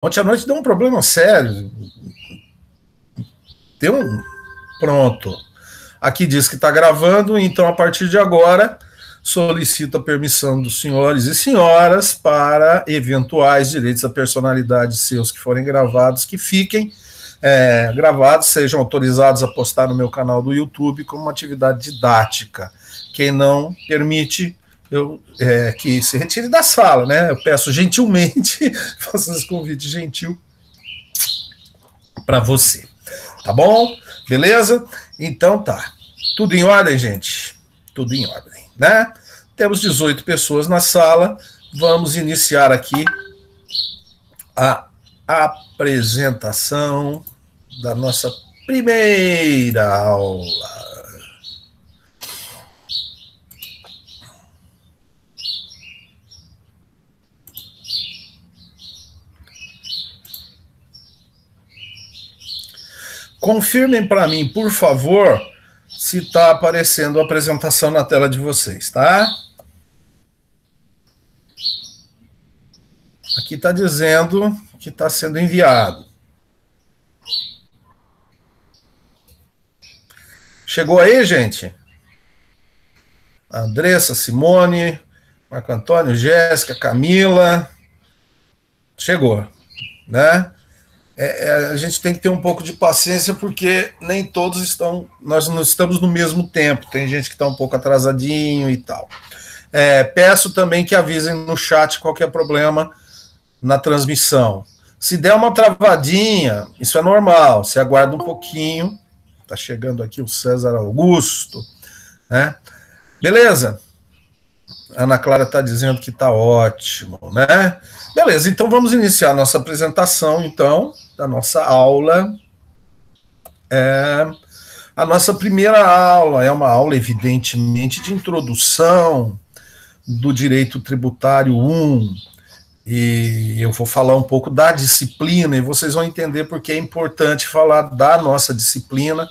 Ontem à noite deu um problema sério. Deu um. Pronto. Aqui diz que está gravando, então a partir de agora solicito a permissão dos senhores e senhoras para eventuais direitos da personalidade seus que forem gravados, que fiquem gravados, sejam autorizados a postar no meu canal do YouTube como uma atividade didática. Quem não permite, que se retire da sala, né? Eu peço gentilmente, faço esse convite gentil para você. Tá bom? Beleza? Então tá. Tudo em ordem, gente? Tudo em ordem, né? Temos 18 pessoas na sala. Vamos iniciar aqui a apresentação da nossa primeira aula. Confirmem para mim, por favor, se está aparecendo a apresentação na tela de vocês, tá? Aqui está dizendo que está sendo enviado. Chegou aí, gente? Andressa, Simone, Marco Antônio, Jéssica, Camila. Chegou, né? A gente tem que ter um pouco de paciência, porque nem todos estão, nós não estamos no mesmo tempo, tem gente que está um pouco atrasadinho e tal. Peço também que avisem no chat qualquer problema na transmissão. Se der uma travadinha, isso é normal, você aguarda um pouquinho. Está chegando aqui o César Augusto, né? Beleza? Ana Clara está dizendo que está ótimo, né? Beleza, então vamos iniciar a nossa apresentação, então, da nossa aula. A nossa primeira aula é uma aula, evidentemente, de introdução do direito tributário 1, e eu vou falar um pouco da disciplina, e vocês vão entender porque é importante falar da nossa disciplina,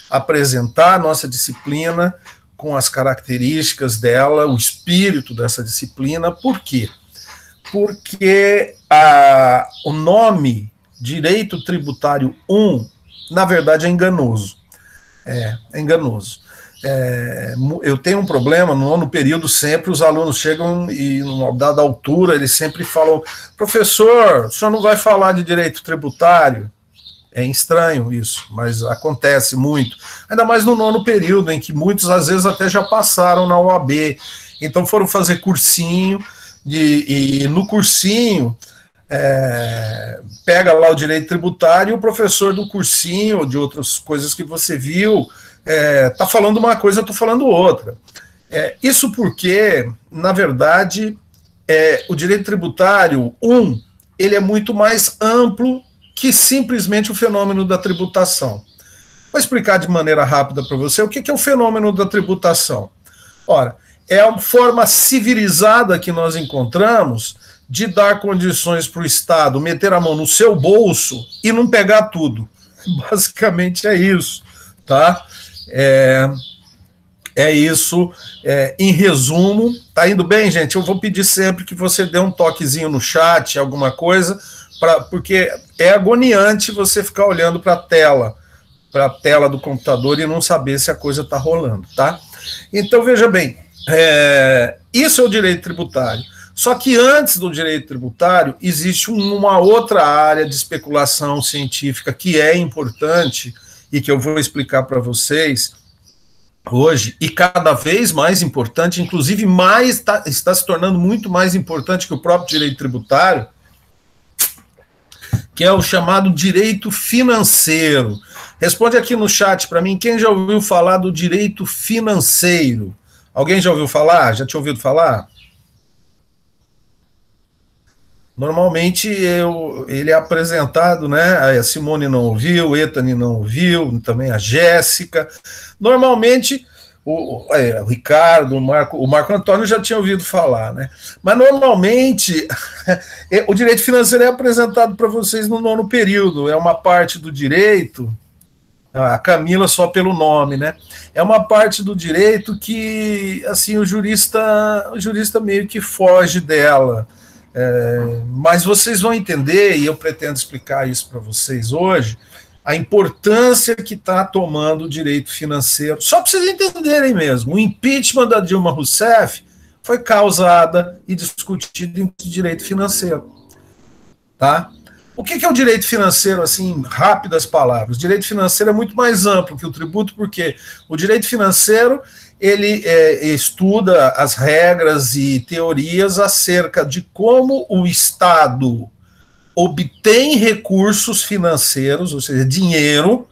apresentar a nossa disciplina com as características dela, o espírito dessa disciplina. Por quê? Porque o nome Direito Tributário 1, na verdade, é enganoso. É enganoso. Eu tenho um problema, no nono período sempre os alunos chegam e, numa dada altura, eles sempre falam: professor, o senhor não vai falar de direito tributário? É estranho isso, mas acontece muito. Ainda mais no nono período, em que muitos, às vezes, até já passaram na OAB. Então foram fazer cursinho, e no cursinho pega lá o direito tributário, e o professor do cursinho, de outras coisas que você viu, está falando uma coisa, eu estou falando outra. Isso porque, na verdade, o direito tributário 1, ele é muito mais amplo que simplesmente o fenômeno da tributação. Vou explicar de maneira rápida para você o que é o fenômeno da tributação. Ora, é a forma civilizada que nós encontramos de dar condições para o Estado meter a mão no seu bolso e não pegar tudo. Basicamente é isso, tá? Isso, em resumo. Tá indo bem, gente? Eu vou pedir sempre que você dê um toquezinho no chat, alguma coisa, porque é agoniante você ficar olhando para a tela do computador e não saber se a coisa está rolando, tá? Então, veja bem, isso é o direito tributário. Só que antes do direito tributário, existe uma outra área de especulação científica que é importante e que eu vou explicar para vocês hoje, e cada vez mais importante, inclusive está se tornando muito mais importante que o próprio direito tributário, que é o chamado direito financeiro. Responde aqui no chat para mim, quem já ouviu falar do direito financeiro? Alguém já ouviu falar? Já tinha ouvido falar? Normalmente ele é apresentado, né? A Simone não ouviu, o Etani não ouviu, também a Jéssica. Normalmente o Ricardo, o Marco Antônio já tinha ouvido falar, né? Mas normalmente o direito financeiro é apresentado para vocês no nono período, é uma parte do direito, a Camila só pelo nome, né? É uma parte do direito que, assim, o jurista meio que foge dela. Mas vocês vão entender, e eu pretendo explicar isso para vocês hoje, a importância que está tomando o direito financeiro. Só para vocês entenderem mesmo, o impeachment da Dilma Rousseff foi causada e discutida em direito financeiro. Tá? O que é o direito financeiro, assim, rápidas palavras? O direito financeiro é muito mais amplo que o tributo, porque o direito financeiro ele estuda as regras e teorias acerca de como o Estado obtém recursos financeiros, ou seja, dinheiro,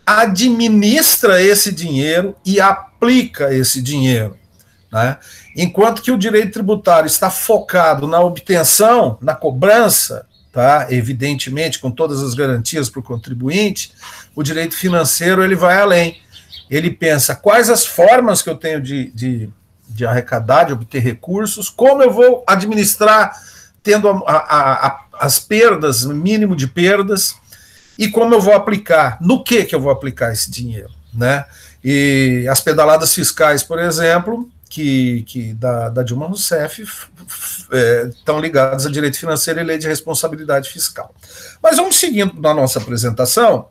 administra esse dinheiro e aplica esse dinheiro. Né? Enquanto que o direito tributário está focado na obtenção, na cobrança, tá? Evidentemente, com todas as garantias para o contribuinte, o direito financeiro ele vai além. Ele pensa quais as formas que eu tenho de arrecadar, de obter recursos, como eu vou administrar, tendo as perdas, o mínimo de perdas, e como eu vou aplicar, no que eu vou aplicar esse dinheiro. Né? E as pedaladas fiscais, por exemplo, que da Dilma Rousseff estão ligadas a direito financeiro e lei de responsabilidade fiscal. Mas vamos seguindo na nossa apresentação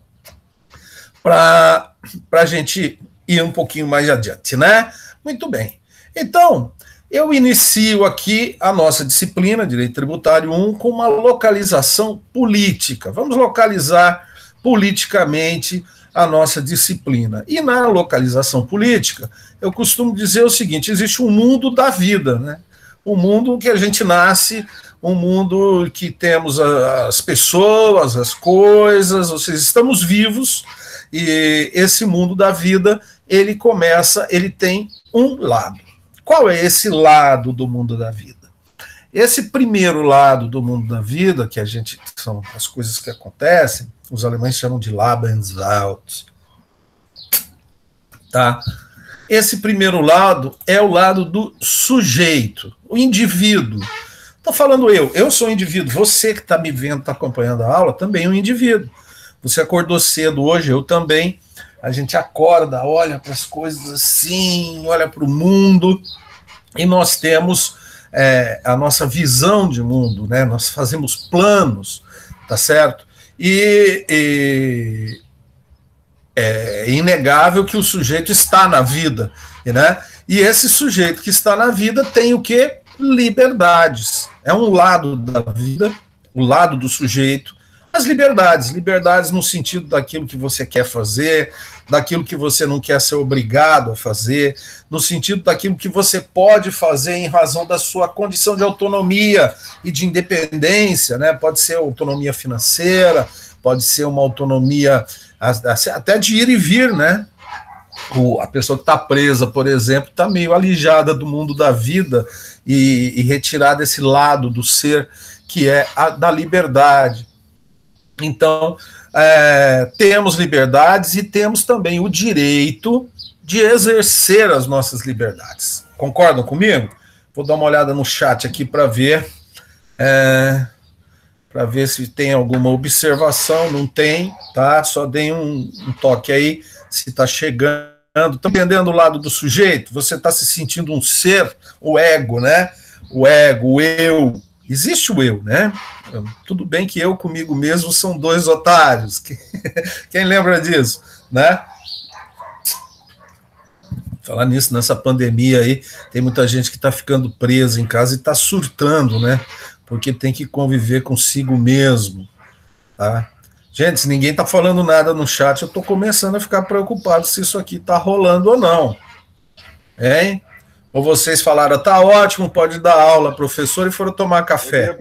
para a gente ir um pouquinho mais adiante, né? Muito bem. Então, eu inicio aqui a nossa disciplina, Direito Tributário 1, com uma localização política. Vamos localizar politicamente a nossa disciplina. E na localização política, eu costumo dizer o seguinte: existe um mundo da vida, né? Um mundo que a gente nasce, um mundo que temos as pessoas, as coisas, ou seja, estamos vivos, e esse mundo da vida, ele tem um lado. Qual é esse lado do mundo da vida? Esse primeiro lado do mundo da vida, que são as coisas que acontecem, os alemães chamam de Lebenswelt. Tá? Esse primeiro lado é o lado do sujeito, o indivíduo. Estou falando eu sou um indivíduo, você que está me vendo, está acompanhando a aula, também é um indivíduo. Você acordou cedo hoje, eu também. A gente acorda, olha para as coisas assim, olha para o mundo, e nós temos a nossa visão de mundo, né? Nós fazemos planos, tá certo? E é inegável que o sujeito está na vida, né? E esse sujeito que está na vida tem o quê? Liberdades. É um lado da vida, o lado do sujeito. As liberdades no sentido daquilo que você quer fazer, daquilo que você não quer ser obrigado a fazer, no sentido daquilo que você pode fazer em razão da sua condição de autonomia e de independência, né? Pode ser autonomia financeira, pode ser uma autonomia até de ir e vir, né? A pessoa que está presa, por exemplo, está meio alijada do mundo da vida e retirada desse lado do ser que é da liberdade. Então, temos liberdades e temos também o direito de exercer as nossas liberdades. Concordam comigo? Vou dar uma olhada no chat aqui para ver se tem alguma observação. Não tem, tá? Só deem um toque aí se está chegando. Estão entendendo o lado do sujeito? Você está se sentindo um ser, o ego, né? O ego, o eu. Existe o eu, né? Tudo bem que eu comigo mesmo são dois otários. Quem lembra disso, né? Falar nisso, nessa pandemia aí, tem muita gente que está ficando presa em casa e está surtando, né? Porque tem que conviver consigo mesmo, tá? Gente, se ninguém está falando nada no chat, eu estou começando a ficar preocupado se isso aqui está rolando ou não. Hein? Ou vocês falaram, tá ótimo, pode dar aula, professor, e foram tomar café.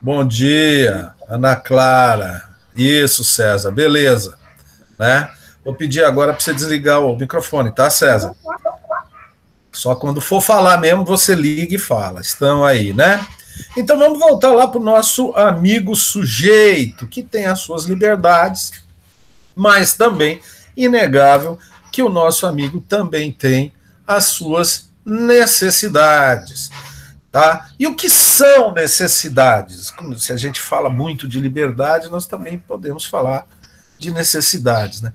Bom dia, Ana Clara. Isso, César, beleza. Né? Vou pedir agora para você desligar o microfone, tá, César? Só quando for falar mesmo, você liga e fala. Estão aí, né? Então vamos voltar lá para o nosso amigo sujeito, que tem as suas liberdades, mas também, inegável, que o nosso amigo também tem as suas necessidades, tá? E o que são necessidades? Se a gente fala muito de liberdade, nós também podemos falar de necessidades, né?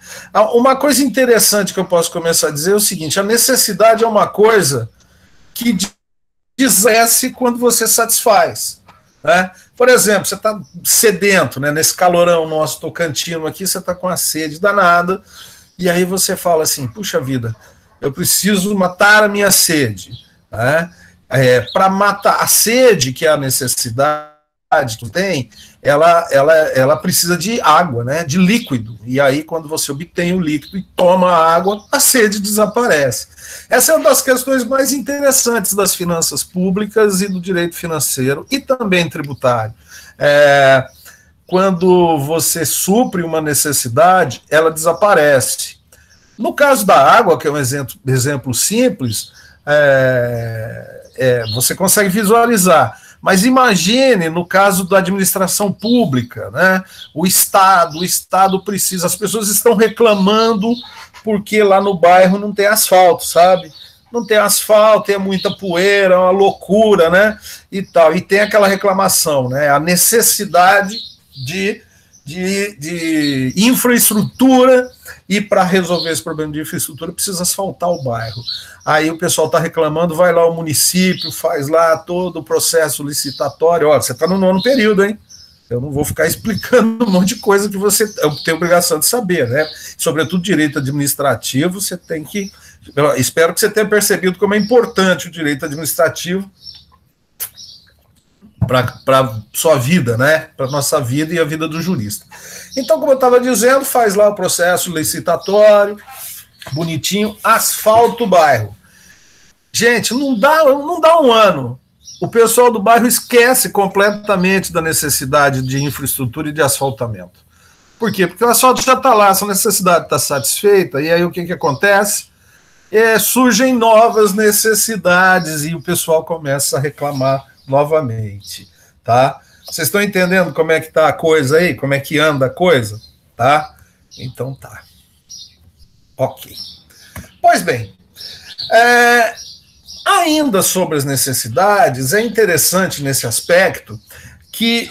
Uma coisa interessante que eu posso começar a dizer é o seguinte: a necessidade é uma coisa que desce quando você satisfaz, né? Por exemplo, você está sedento, né? Nesse calorão nosso tocantino aqui, você está com a sede danada, e aí você fala assim, puxa vida, eu preciso matar a minha sede, né? Para matar a sede, que é a necessidade que tem, ela precisa de água, né, de líquido, e aí quando você obtém o líquido e toma a água, a sede desaparece. Essa é uma das questões mais interessantes das finanças públicas e do direito financeiro, e também tributário. Quando você supre uma necessidade, ela desaparece. No caso da água, que é um exemplo simples, você consegue visualizar. Mas imagine no caso da administração pública, né? O Estado precisa, as pessoas estão reclamando porque lá no bairro não tem asfalto, sabe? Não tem asfalto, é muita poeira, é uma loucura, né? E tal. E tem aquela reclamação, né? A necessidade de infraestrutura, e para resolver esse problema de infraestrutura precisa asfaltar o bairro. Aí o pessoal está reclamando, vai lá o município, faz lá todo o processo licitatório. Olha, você está no 9º período, hein? Eu não vou ficar explicando um monte de coisa que você tem obrigação de saber, né? Sobretudo direito administrativo, você tem que... Eu espero que você tenha percebido como é importante o direito administrativo para sua vida, né? Para nossa vida e a vida do jurista. Então, como eu estava dizendo, faz lá o processo licitatório, bonitinho, asfalta o bairro. Gente, não dá um ano. O pessoal do bairro esquece completamente da necessidade de infraestrutura e de asfaltamento. Por quê? Porque o asfalto já está lá, essa necessidade está satisfeita, e aí o que acontece? Surgem novas necessidades e o pessoal começa a reclamar novamente, tá? Vocês estão entendendo como é que tá a coisa aí? Como é que anda a coisa? Tá? Então tá. Ok. Pois bem, ainda sobre as necessidades, é interessante nesse aspecto que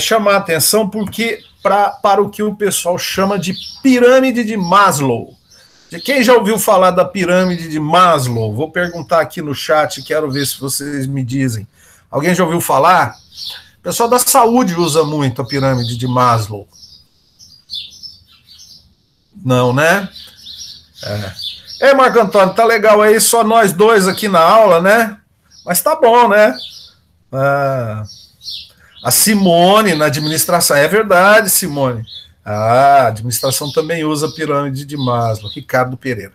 chamar a atenção porque para o que o pessoal chama de pirâmide de Maslow. Quem já ouviu falar da pirâmide de Maslow? Vou perguntar aqui no chat, quero ver se vocês me dizem. Alguém já ouviu falar? O pessoal da saúde usa muito a pirâmide de Maslow. Não, né? Ei, Marco Antônio, tá legal aí, só nós dois aqui na aula, né? Mas tá bom, né? A Simone na administração, é verdade, Simone. A administração também usa a pirâmide de Maslow. Ricardo Pereira.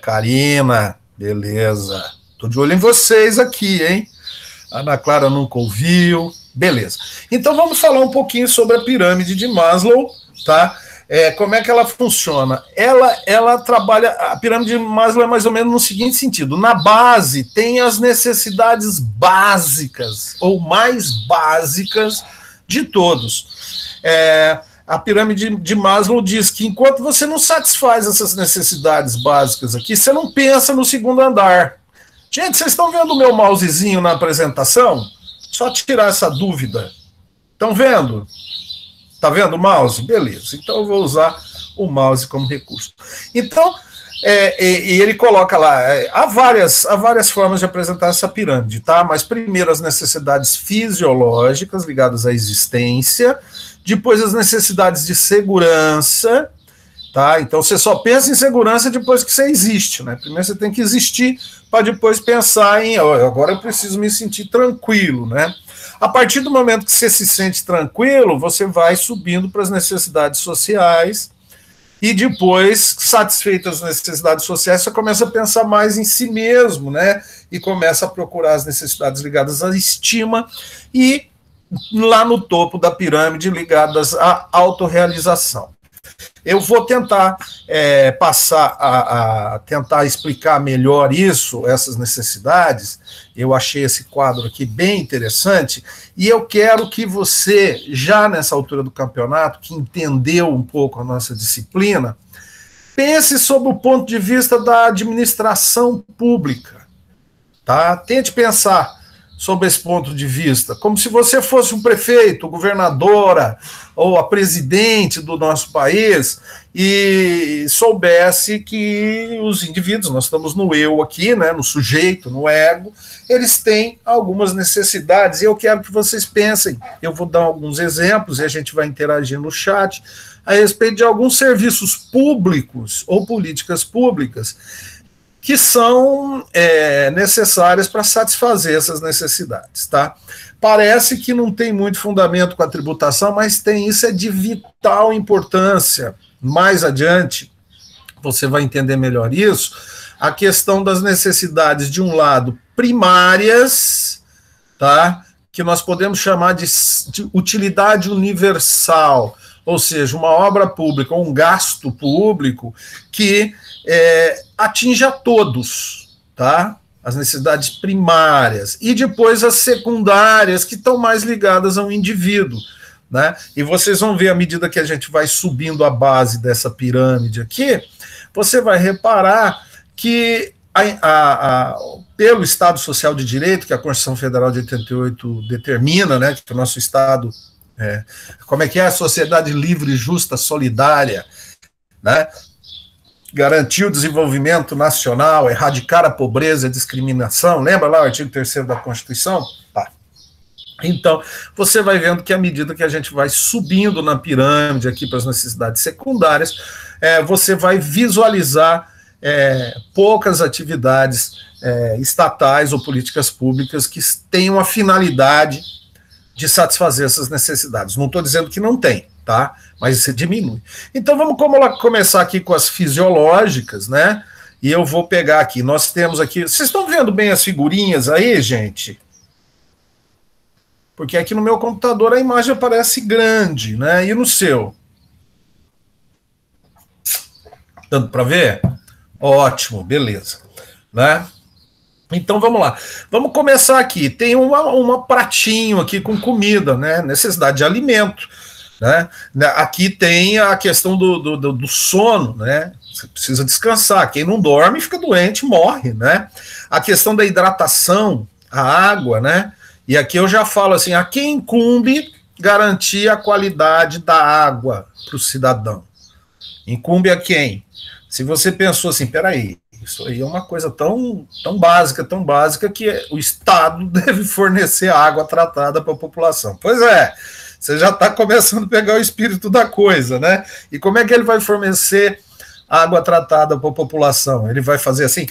Karina, beleza. Tô de olho em vocês aqui, hein? Ana Clara nunca ouviu. Beleza. Então vamos falar um pouquinho sobre a pirâmide de Maslow, tá? Como é que ela funciona? Ela trabalha, a pirâmide de Maslow é mais ou menos no seguinte sentido: na base tem as necessidades básicas, ou mais básicas de todos. A pirâmide de Maslow diz que enquanto você não satisfaz essas necessidades básicas aqui, você não pensa no segundo andar. Gente, vocês estão vendo o meu mousezinho na apresentação? Só tirar essa dúvida. Estão vendo? Tá vendo o mouse? Beleza. Então eu vou usar o mouse como recurso. Então, e ele coloca lá, há várias formas de apresentar essa pirâmide, tá? Mas primeiro as necessidades fisiológicas ligadas à existência, depois as necessidades de segurança, tá? Então você só pensa em segurança depois que você existe, né? Primeiro você tem que existir para depois pensar em, agora eu preciso me sentir tranquilo, né? A partir do momento que você se sente tranquilo, você vai subindo para as necessidades sociais e depois, satisfeitas as necessidades sociais, você começa a pensar mais em si mesmo, né? E começa a procurar as necessidades ligadas à estima e lá no topo da pirâmide ligadas à autorrealização. Eu vou tentar passar a tentar explicar melhor isso, essas necessidades. Eu achei esse quadro aqui bem interessante e eu quero que você, já nessa altura do campeonato, que entendeu um pouco a nossa disciplina, pense sob o ponto de vista da administração pública, tá? Tente pensar sob esse ponto de vista, como se você fosse um prefeito, governadora ou a presidente do nosso país e soubesse que os indivíduos, nós estamos no eu aqui, né, no sujeito, no ego, eles têm algumas necessidades e eu quero que vocês pensem, eu vou dar alguns exemplos e a gente vai interagir no chat a respeito de alguns serviços públicos ou políticas públicas que são necessárias para satisfazer essas necessidades, tá? Parece que não tem muito fundamento com a tributação, mas tem, isso é de vital importância. Mais adiante, você vai entender melhor isso, a questão das necessidades, de um lado, primárias, tá? Que nós podemos chamar de utilidade universal, ou seja, uma obra pública, um gasto público que atinge a todos, tá? As necessidades primárias, e depois as secundárias, que estão mais ligadas ao indivíduo, né? E vocês vão ver, à medida que a gente vai subindo a base dessa pirâmide aqui, você vai reparar que pelo Estado Social de Direito, que a Constituição Federal de 88 determina, né, que o nosso Estado como é que é? A sociedade livre, justa, solidária, né? Garantir o desenvolvimento nacional, erradicar a pobreza e a discriminação, lembra lá o artigo 3º da Constituição? Tá. Então, você vai vendo que à medida que a gente vai subindo na pirâmide aqui para as necessidades secundárias, você vai visualizar poucas atividades estatais ou políticas públicas que tenham a finalidade de satisfazer essas necessidades. Não estou dizendo que não tem, tá? Mas isso diminui. Então vamos começar aqui com as fisiológicas, né? E eu vou pegar aqui, nós temos aqui, vocês estão vendo bem as figurinhas aí, gente? Porque aqui no meu computador a imagem aparece grande, né? E no seu? Dando para ver? Ótimo, beleza, né? Então vamos lá, vamos começar aqui. Tem uma pratinho aqui com comida, né? Necessidade de alimento, né? Aqui tem a questão do sono, né? Você precisa descansar. Quem não dorme fica doente, morre, né? A questão da hidratação, a água, né? E aqui eu já falo assim: a quem incumbe garantir a qualidade da água para o cidadão? Incumbe a quem? Se você pensou assim, peraí, isso aí é uma coisa tão básica que o Estado deve fornecer água tratada para a população. Pois é, você já está começando a pegar o espírito da coisa, né? E como é que ele vai fornecer água tratada para a população? Ele vai fazer assim,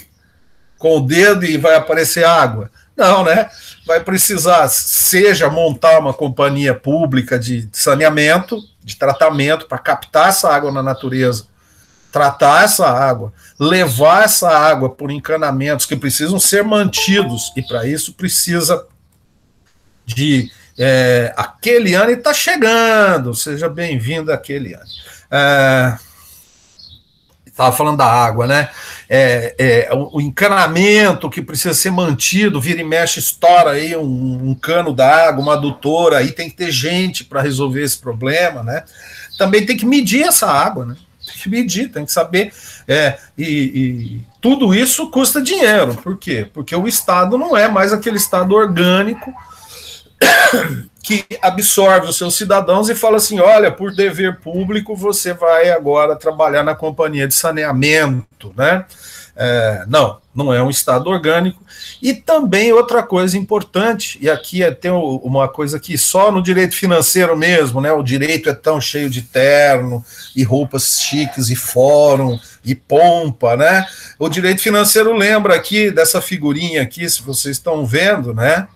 com o dedo e vai aparecer água? Não, né? Vai precisar, seja montar uma companhia pública de saneamento, de tratamento, para captar essa água na natureza, tratar essa água, levar essa água por encanamentos que precisam ser mantidos, e para isso precisa de... a Keliane está chegando, seja bem-vinda, Keliane. Estava falando da água, né? O encanamento que precisa ser mantido, vira e mexe, estoura aí um cano d'água, uma adutora, aí tem que ter gente para resolver esse problema, né? Também tem que medir essa água, né? Tem que medir, tem que saber. E tudo isso custa dinheiro. Por quê? Porque o Estado não é mais aquele Estado orgânico que absorve os seus cidadãos e fala assim: olha, por dever público você vai agora trabalhar na companhia de saneamento, né? Não é um Estado orgânico. E também outra coisa importante, e aqui tem uma coisa que só no direito financeiro mesmo, né? O direito é tão cheio de terno e roupas chiques e fórum e pompa, né? O direito financeiro lembra aqui dessa figurinha aqui, se vocês estão vendo, né?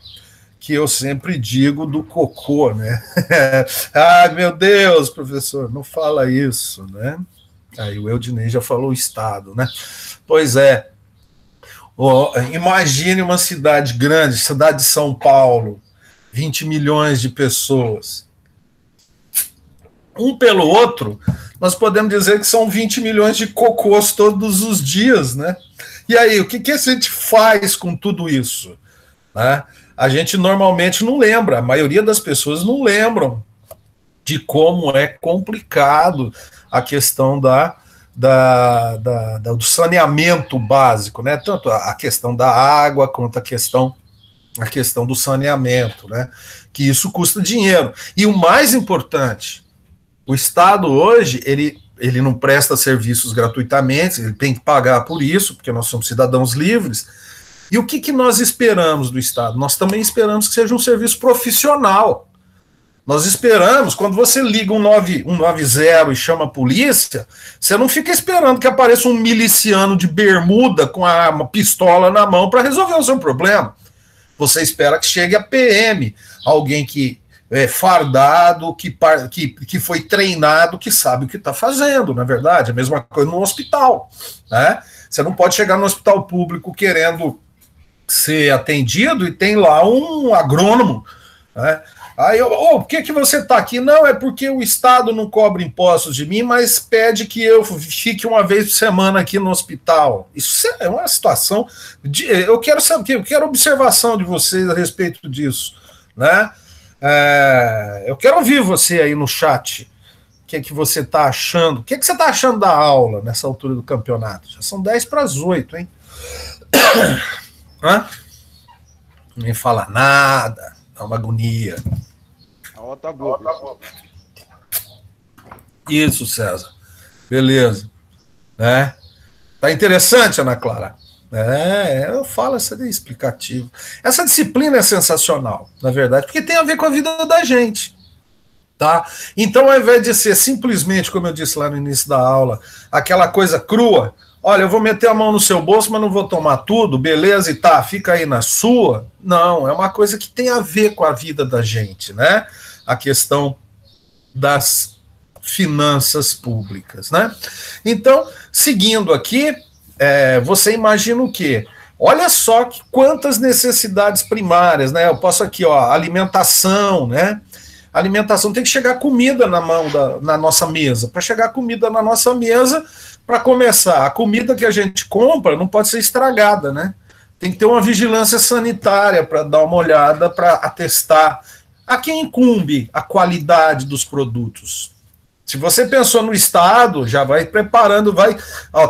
Que eu sempre digo do cocô, né? Ai, meu Deus, professor, não fala isso, né? Aí o Eudinei já falou o Estado, né? Pois é. Imagine uma cidade grande, cidade de São Paulo, 20 milhões de pessoas. Um pelo outro, nós podemos dizer que são 20 milhões de cocôs todos os dias, né? E aí, o que a gente faz com tudo isso? Né? A gente normalmente não lembra, a maioria das pessoas não lembram de como é complicado a questão do saneamento básico, né? Tanto a questão da água quanto a questão a questão do saneamento, né? Que isso custa dinheiro. E o mais importante, o Estado hoje, ele não presta serviços gratuitamente, ele tem que pagar por isso, porque nós somos cidadãos livres. E o que nós esperamos do Estado? Nós também esperamos que seja um serviço profissional. Nós esperamos, quando você liga 190 e chama a polícia, você não fica esperando que apareça um miliciano de bermuda com uma pistola na mão para resolver o seu problema. Você espera que chegue a PM, alguém que é fardado, que foi treinado, que sabe o que está fazendo, na verdade. A mesma coisa no hospital, né? Você não pode chegar no hospital público querendo ser atendido e tem lá um agrônomo, né? Aí, por que você está aqui? Não, é porque o Estado não cobra impostos de mim, mas pede que eu fique uma vez por semana aqui no hospital. Isso é uma situação eu quero saber, eu quero observação de vocês a respeito disso, né? Eu quero ouvir você aí no chat. O que você está achando? O que você está achando da aula nessa altura do campeonato? Já são 7:50, hein? Nem fala nada. Dá uma agonia. A aula tá boa. Isso, César. Beleza. Né? Tá interessante, Ana Clara? Eu falo, essa é explicativo. Essa disciplina é sensacional, na verdade, porque tem a ver com a vida da gente. Tá? Então, ao invés de ser simplesmente, como eu disse lá no início da aula, aquela coisa crua, olha, eu vou meter a mão no seu bolso, mas não vou tomar tudo, beleza, e tá, fica aí na sua. Não, é uma coisa que tem a ver com a vida da gente, né? A questão das finanças públicas, né? Então, seguindo aqui, você imagina o quê? Olha só quantas necessidades primárias, né? Eu posso aqui, ó, alimentação, né? Alimentação, tem que chegar comida na nossa mesa. Para chegar comida na nossa mesa, para começar, a comida que a gente compra não pode ser estragada, né? Tem que ter uma vigilância sanitária para dar uma olhada, para atestar a quem incumbe a qualidade dos produtos. Se você pensou no Estado, já vai preparando,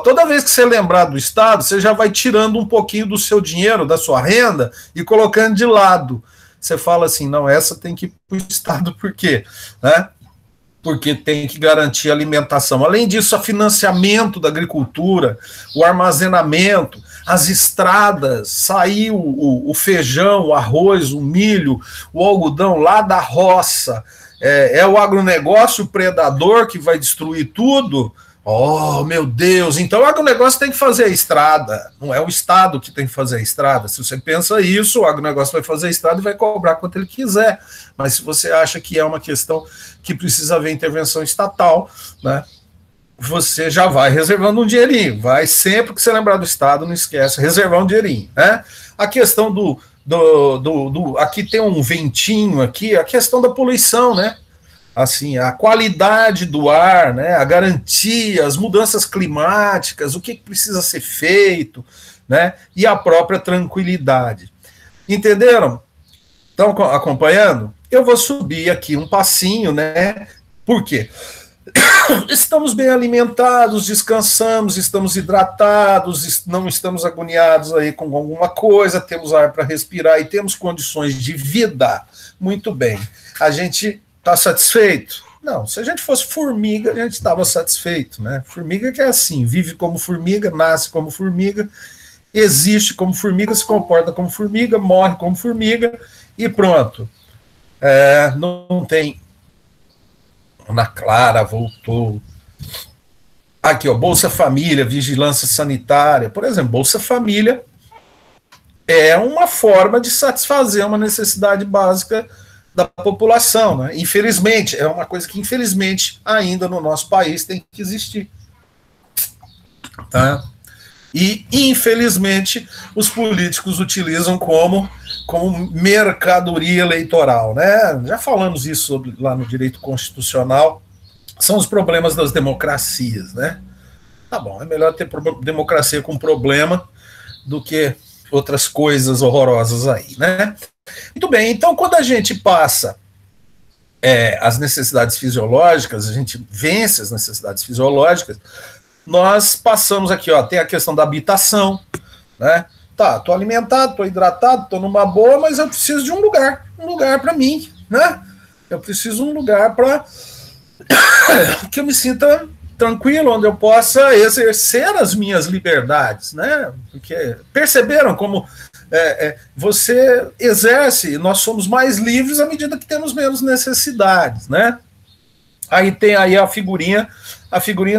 toda vez que você lembrar do Estado, você já vai tirando um pouquinho do seu dinheiro, da sua renda, e colocando de lado. Você fala assim, não, essa tem que ir para o Estado, por quê? Né? Porque tem que garantir a alimentação. Além disso, o financiamento da agricultura, o armazenamento, as estradas, sair o feijão, o arroz, o milho, o algodão lá da roça. É o agronegócio predador que vai destruir tudo? Oh, meu Deus, então o agronegócio tem que fazer a estrada, não é o Estado que tem que fazer a estrada. Se você pensa isso, o agronegócio vai fazer a estrada e vai cobrar quanto ele quiser. Mas se você acha que é uma questão que precisa haver intervenção estatal, né, você já vai reservando um dinheirinho. Vai sempre que você lembrar do Estado, não esquece, reservar um dinheirinho. Né? A questão aqui tem um ventinho aqui, a questão da poluição, né? Assim, a qualidade do ar, né, a garantia, as mudanças climáticas, o que precisa ser feito, né, e a própria tranquilidade. Entenderam? Estão acompanhando? Eu vou subir aqui um passinho, né? Por quê? Estamos bem alimentados, descansamos, estamos hidratados, não estamos agoniados aí com alguma coisa, temos ar para respirar e temos condições de vida. Muito bem. A gente está satisfeito? Não, se a gente fosse formiga, a gente estava satisfeito, né? Formiga que é assim, vive como formiga, nasce como formiga, existe como formiga, se comporta como formiga, morre como formiga e pronto. Não tem... Ana Clara voltou. Aqui, ó, Bolsa Família, vigilância sanitária. Por exemplo, Bolsa Família é uma forma de satisfazer uma necessidade básica da população, né? Infelizmente, é uma coisa que infelizmente ainda no nosso país tem que existir, tá? E infelizmente os políticos utilizam como mercadoria eleitoral, né? Já falamos isso lá no direito constitucional, são os problemas das democracias, né? Tá bom, é melhor ter democracia com problema do que outras coisas horrorosas aí, né? Muito bem, então quando a gente passa as necessidades fisiológicas, a gente vence as necessidades fisiológicas, nós passamos aqui, ó, tem a questão da habitação, né? Tá, tô alimentado, tô hidratado, tô numa boa, mas eu preciso de um lugar para mim, né? Eu preciso de um lugar para que eu me sinta tranquilo, onde eu possa exercer as minhas liberdades, né? Porque perceberam como você exerce, nós somos mais livres à medida que temos menos necessidades, né? Aí tem aí a figurinha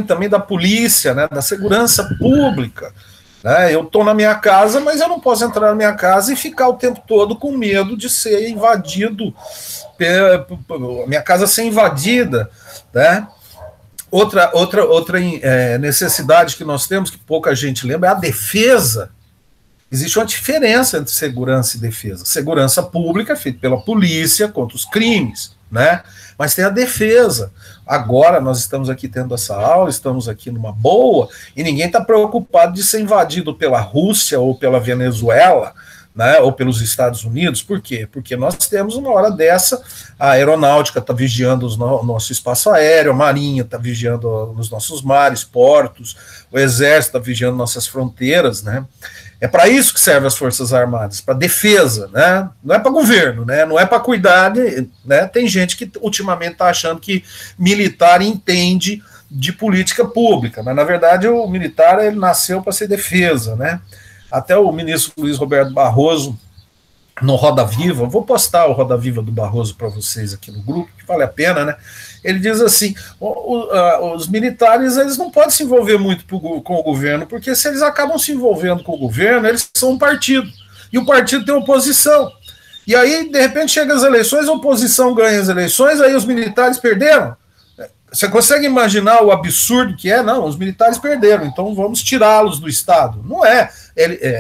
também da polícia, né? Da segurança pública. Né? Eu estou na minha casa, mas eu não posso entrar na minha casa e ficar o tempo todo com medo de ser invadido, minha casa ser invadida, né? Outra necessidade que nós temos, que pouca gente lembra, é a defesa. Existe uma diferença entre segurança e defesa. Segurança pública é feita pela polícia contra os crimes, né? Mas tem a defesa. Agora nós estamos aqui tendo essa aula, estamos aqui numa boa, e ninguém está preocupado de ser invadido pela Rússia ou pela Venezuela, né, ou pelos Estados Unidos. Por quê? Porque nós temos uma hora dessa, a aeronáutica está vigiando o nosso espaço aéreo, a marinha está vigiando os nossos mares, portos, o exército está vigiando nossas fronteiras, né? É para isso que servem as Forças Armadas, para defesa, né? Não é para governo, né? Não é para cuidar, né? Tem gente que ultimamente está achando que militar entende de política pública, mas na verdade o militar ele nasceu para ser defesa, né? Até o ministro Luiz Roberto Barroso, no Roda Viva, vou postar o Roda Viva do Barroso para vocês aqui no grupo, que vale a pena, né? Ele diz assim, os militares eles não podem se envolver muito com o governo, porque se eles acabam se envolvendo com o governo, eles são um partido, e o partido tem oposição. E aí, de repente, chegam as eleições, a oposição ganha as eleições, aí os militares perderam. Você consegue imaginar o absurdo que é? Não, os militares perderam, então vamos tirá-los do Estado. Não é.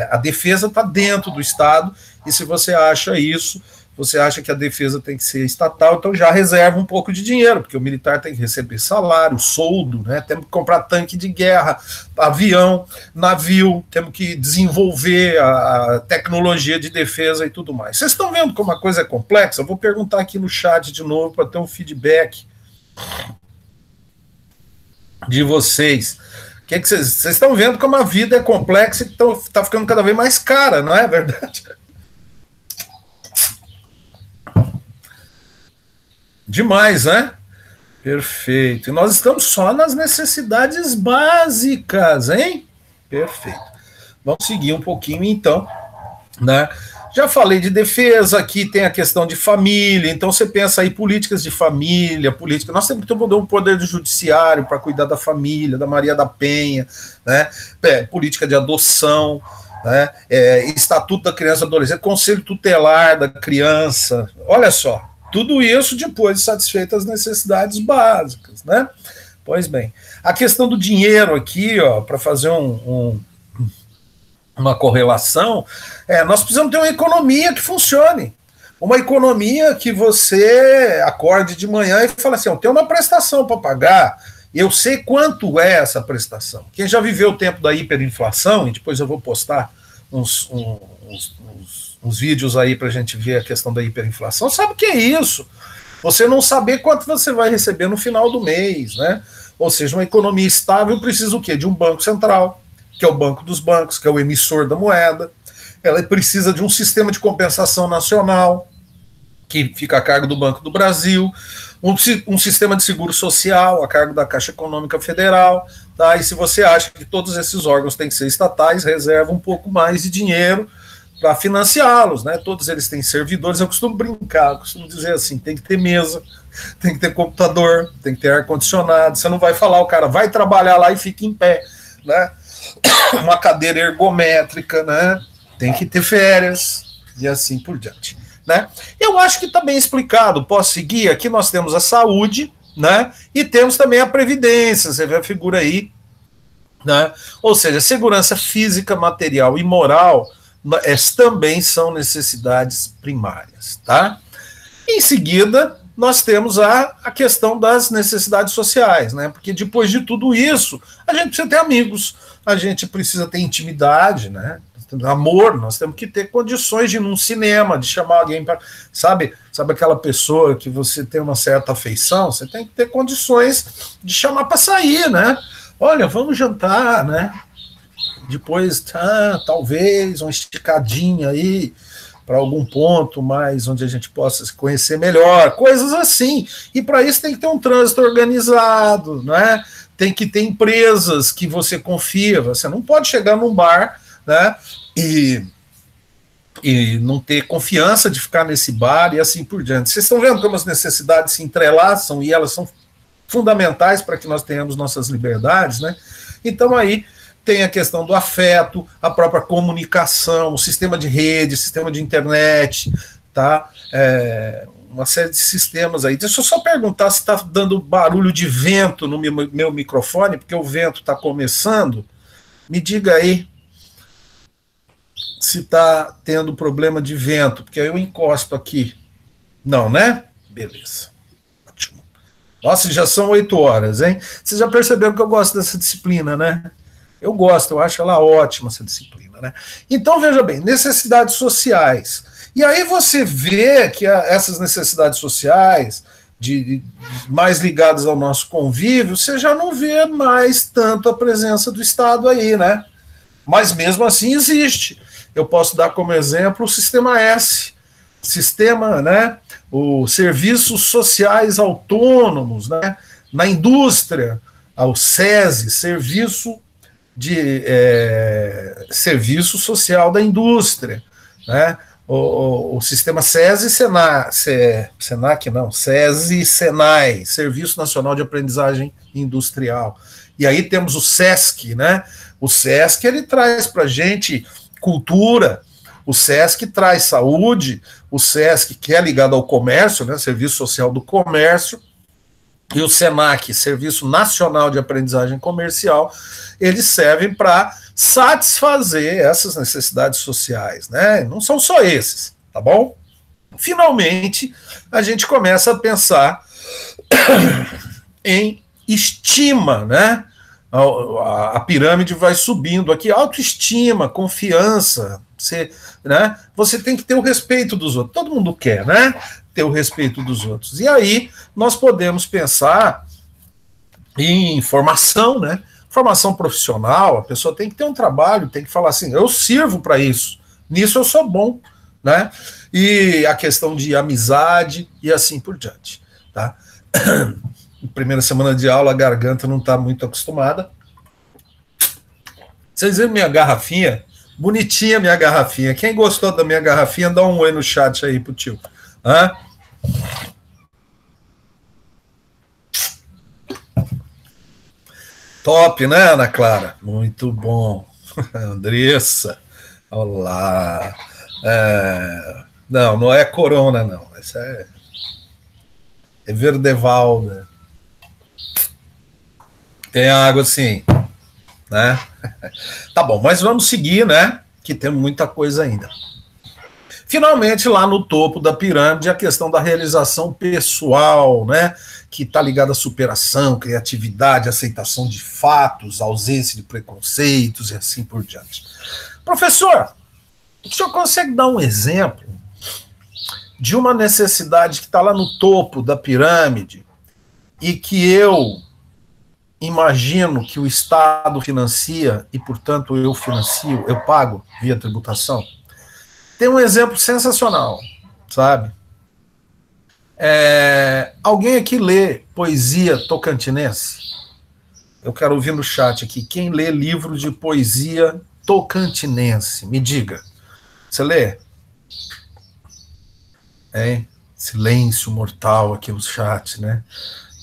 A defesa está dentro do Estado, e se você acha isso, você acha que a defesa tem que ser estatal, então já reserva um pouco de dinheiro, porque o militar tem que receber salário, soldo, né? Temos que comprar tanque de guerra, avião, navio, temos que desenvolver a tecnologia de defesa e tudo mais. Vocês estão vendo como a coisa é complexa? Eu vou perguntar aqui no chat de novo para ter um feedback de vocês. Que vocês estão vendo como a vida é complexa e está ficando cada vez mais cara, não é verdade? Demais, né? Perfeito. E nós estamos só nas necessidades básicas, hein? Perfeito. Vamos seguir um pouquinho, então, né? Já falei de defesa, aqui tem a questão de família, então você pensa aí políticas de família, política. Nós temos que ter um poder do judiciário para cuidar da família, da Maria da Penha, né? Política de adoção, né? Estatuto da criança e adolescente, conselho tutelar da criança. Olha só, tudo isso depois de satisfeitas as necessidades básicas, né? Pois bem, a questão do dinheiro aqui, ó, para fazer uma correlação, nós precisamos ter uma economia que funcione. Uma economia que você acorde de manhã e fala assim, eu tenho uma prestação para pagar, eu sei quanto é essa prestação. Quem já viveu o tempo da hiperinflação, e depois eu vou postar uns vídeos aí para a gente ver a questão da hiperinflação, sabe o que é isso? Você não saber quanto você vai receber no final do mês, né? Ou seja, uma economia estável precisa o quê? De um banco central, que é o banco dos bancos, que é o emissor da moeda. Ela precisa de um sistema de compensação nacional, que fica a cargo do Banco do Brasil, um sistema de seguro social a cargo da Caixa Econômica Federal, tá? E se você acha que todos esses órgãos têm que ser estatais, reserva um pouco mais de dinheiro para financiá-los, né? Todos eles têm servidores, eu costumo brincar, eu costumo dizer assim, tem que ter mesa, tem que ter computador, tem que ter ar-condicionado, você não vai falar, o cara vai trabalhar lá e fica em pé, né? Uma cadeira ergométrica, né? Tem que ter férias e assim por diante, né? Eu acho que está bem explicado. Posso seguir? Aqui nós temos a saúde, né? E temos também a previdência. Você vê a figura aí, né? Ou seja, segurança física, material e moral também são necessidades primárias, tá? Em seguida, nós temos a questão das necessidades sociais, né? Porque depois de tudo isso, a gente precisa ter amigos, a gente precisa ter intimidade, né? Amor, nós temos que ter condições de ir num cinema, de chamar alguém para. Sabe aquela pessoa que você tem uma certa afeição? Você tem que ter condições de chamar para sair, né? Olha, vamos jantar, né? depois, talvez, uma esticadinha aí para algum ponto mais onde a gente possa se conhecer melhor, coisas assim. E para isso tem que ter um trânsito organizado, né? Tem que ter empresas que você confia. Você não pode chegar num bar, né, e não ter confiança de ficar nesse bar e assim por diante. Vocês estão vendo como as necessidades se entrelaçam e elas são fundamentais para que nós tenhamos nossas liberdades, né? Então aí tem a questão do afeto, a própria comunicação, o sistema de rede, sistema de internet, tá? Uma série de sistemas aí. Deixa eu só perguntar se está dando barulho de vento no meu microfone, porque o vento está começando. Me diga aí se está tendo problema de vento, porque aí eu encosto aqui. Não, né? Beleza. Ótimo. Nossa, já são 8 horas, hein? Vocês já perceberam que eu gosto dessa disciplina, né? Eu gosto, eu acho ela ótima, essa disciplina, né? Então, veja bem, necessidades sociais. E aí você vê que essas necessidades sociais, mais ligadas ao nosso convívio, você já não vê mais tanto a presença do Estado aí, né? Mas mesmo assim existe. Eu posso dar como exemplo o Sistema S, né? Os serviços sociais autônomos, né? Na indústria, ao SESI, Serviço Social da Indústria, né? O sistema SESI, SENAC não, SESI, SENAI, Serviço Nacional de Aprendizagem Industrial. E aí temos o SESC, né? O SESC, ele traz para a gente cultura, o SESC traz saúde, o SESC, que é ligado ao comércio, né? Serviço Social do Comércio, e o SENAC, Serviço Nacional de Aprendizagem Comercial, eles servem para satisfazer essas necessidades sociais, né? Não são só esses, tá bom? Finalmente, a gente começa a pensar em estima, né? A pirâmide vai subindo aqui, autoestima, confiança, você tem que ter o respeito dos outros, todo mundo quer, né? Ter o respeito dos outros. E aí nós podemos pensar em formação, né? Formação profissional, a pessoa tem que ter um trabalho, tem que falar assim, eu sirvo para isso, nisso eu sou bom, né? E a questão de amizade e assim por diante, tá? Primeira semana de aula, a garganta não está muito acostumada. Vocês viram minha garrafinha? Bonitinha minha garrafinha. Quem gostou da minha garrafinha, dá um oi no chat aí pro tio. Hã? Top, né, Ana Clara? Muito bom. Andressa, olá. Não é Corona, não. Essa é Verdeval, né? Tem água, sim, né? Tá bom, mas vamos seguir, né? Que tem muita coisa ainda. Finalmente, lá no topo da pirâmide, a questão da realização pessoal, né? Que está ligada à superação, criatividade, aceitação de fatos, ausência de preconceitos e assim por diante. Professor, o senhor consegue dar um exemplo de uma necessidade que está lá no topo da pirâmide e que eu imagino que o Estado financia e, portanto, eu financio, eu pago via tributação? Tem um exemplo sensacional, sabe? Alguém aqui lê poesia tocantinense? Eu quero ouvir no chat aqui. Quem lê livro de poesia tocantinense? Me diga. Você lê? Silêncio mortal aqui no chat, né?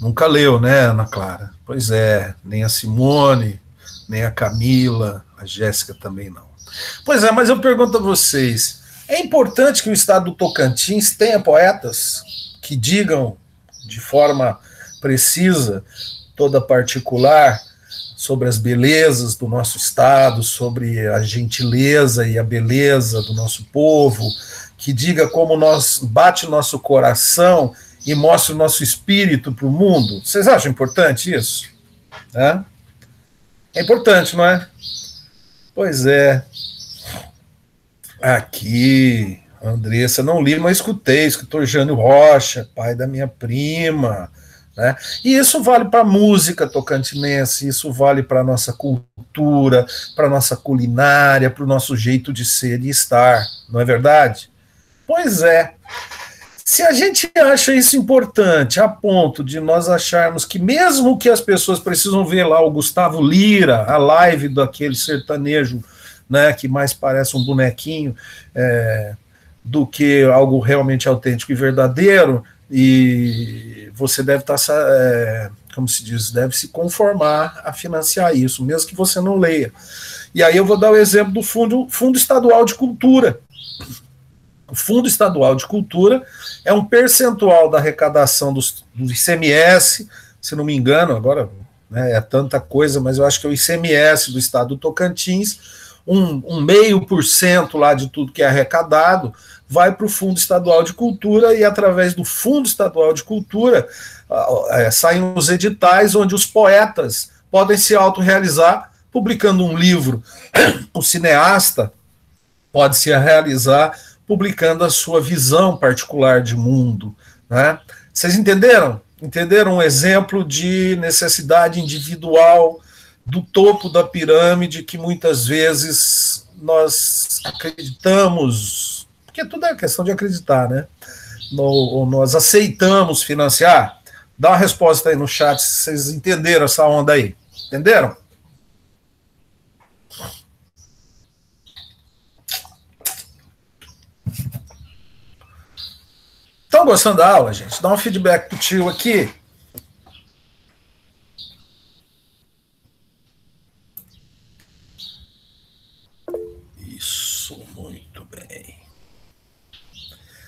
Nunca leu, né, Ana Clara? Pois é, nem a Simone, nem a Camila, a Jéssica também não. Pois é, mas eu pergunto a vocês, é importante que o estado do Tocantins tenha poetas que digam de forma precisa, toda particular, sobre as belezas do nosso estado, sobre a gentileza e a beleza do nosso povo, que diga como bate nosso coração e mostra o nosso espírito para o mundo? Vocês acham importante isso? É importante, não é? Pois é. Aqui, Andressa, não li, mas escutei. Escritor Jânio Rocha, pai da minha prima. né? E isso vale para a música tocantinense, isso vale para a nossa cultura, para a nossa culinária, para o nosso jeito de ser e estar, não é verdade? Pois é. Se a gente acha isso importante, a ponto de nós acharmos que mesmo que as pessoas precisam ver lá o Gustavo Lira, a live daquele sertanejo, né, que mais parece um bonequinho do que algo realmente autêntico e verdadeiro, e você deve estar, como se diz, deve se conformar a financiar isso, mesmo que você não leia. E aí eu vou dar o exemplo do Fundo Estadual de Cultura. O Fundo Estadual de Cultura é um percentual da arrecadação do ICMS, se não me engano, agora, né, é tanta coisa, mas eu acho que é o ICMS do estado do Tocantins, 0,5% lá de tudo que é arrecadado vai para o Fundo Estadual de Cultura, e através do Fundo Estadual de Cultura saem os editais onde os poetas podem se autorrealizar publicando um livro. O cineasta pode se realizar publicando a sua visão particular de mundo, né? Vocês entenderam? Entenderam um exemplo de necessidade individual do topo da pirâmide que muitas vezes nós acreditamos, porque tudo é questão de acreditar, né? Nós aceitamos financiar? Dá uma resposta aí no chat se vocês entenderam essa onda aí. Entenderam? Estão gostando da aula, gente? Dá um feedback pro tio aqui. Isso, muito bem.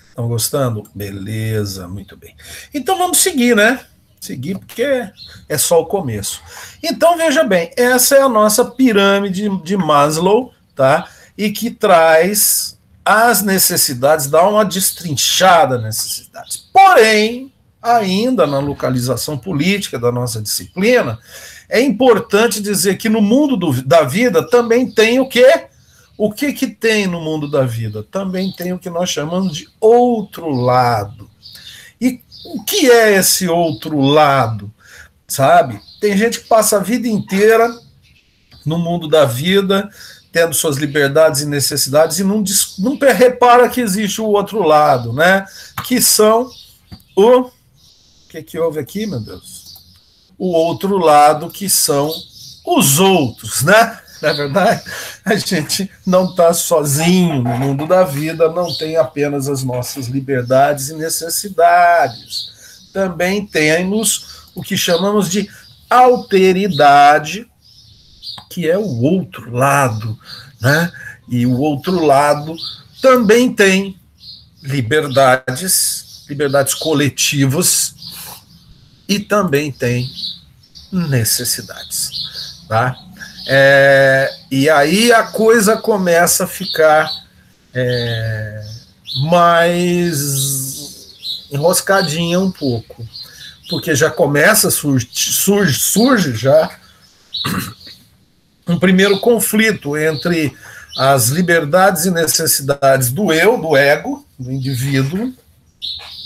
Estão gostando? Beleza, muito bem. Então vamos seguir, né? Seguir porque é só o começo. Então veja bem, essa é a nossa pirâmide de Maslow, tá? E que traz as necessidades, dá uma destrinchada nas necessidades. Porém, ainda na localização política da nossa disciplina, é importante dizer que no mundo da vida também tem o quê? O que tem no mundo da vida? Também tem o que nós chamamos de outro lado. E o que é esse outro lado? Sabe? Tem gente que passa a vida inteira no mundo da vida, tendo suas liberdades e necessidades, e não repara que existe o outro lado, né? Que são o que houve aqui, meu Deus? O outro lado, que são os outros, né? Não é verdade? A gente não está sozinho no mundo da vida, não tem apenas as nossas liberdades e necessidades. Também temos o que chamamos de alteridade, que é o outro lado, né? E o outro lado também tem liberdades coletivas, e também tem necessidades, tá? E aí a coisa começa a ficar mais enroscadinha um pouco, porque já começa, surge já um primeiro conflito entre as liberdades e necessidades do eu, do ego, do indivíduo,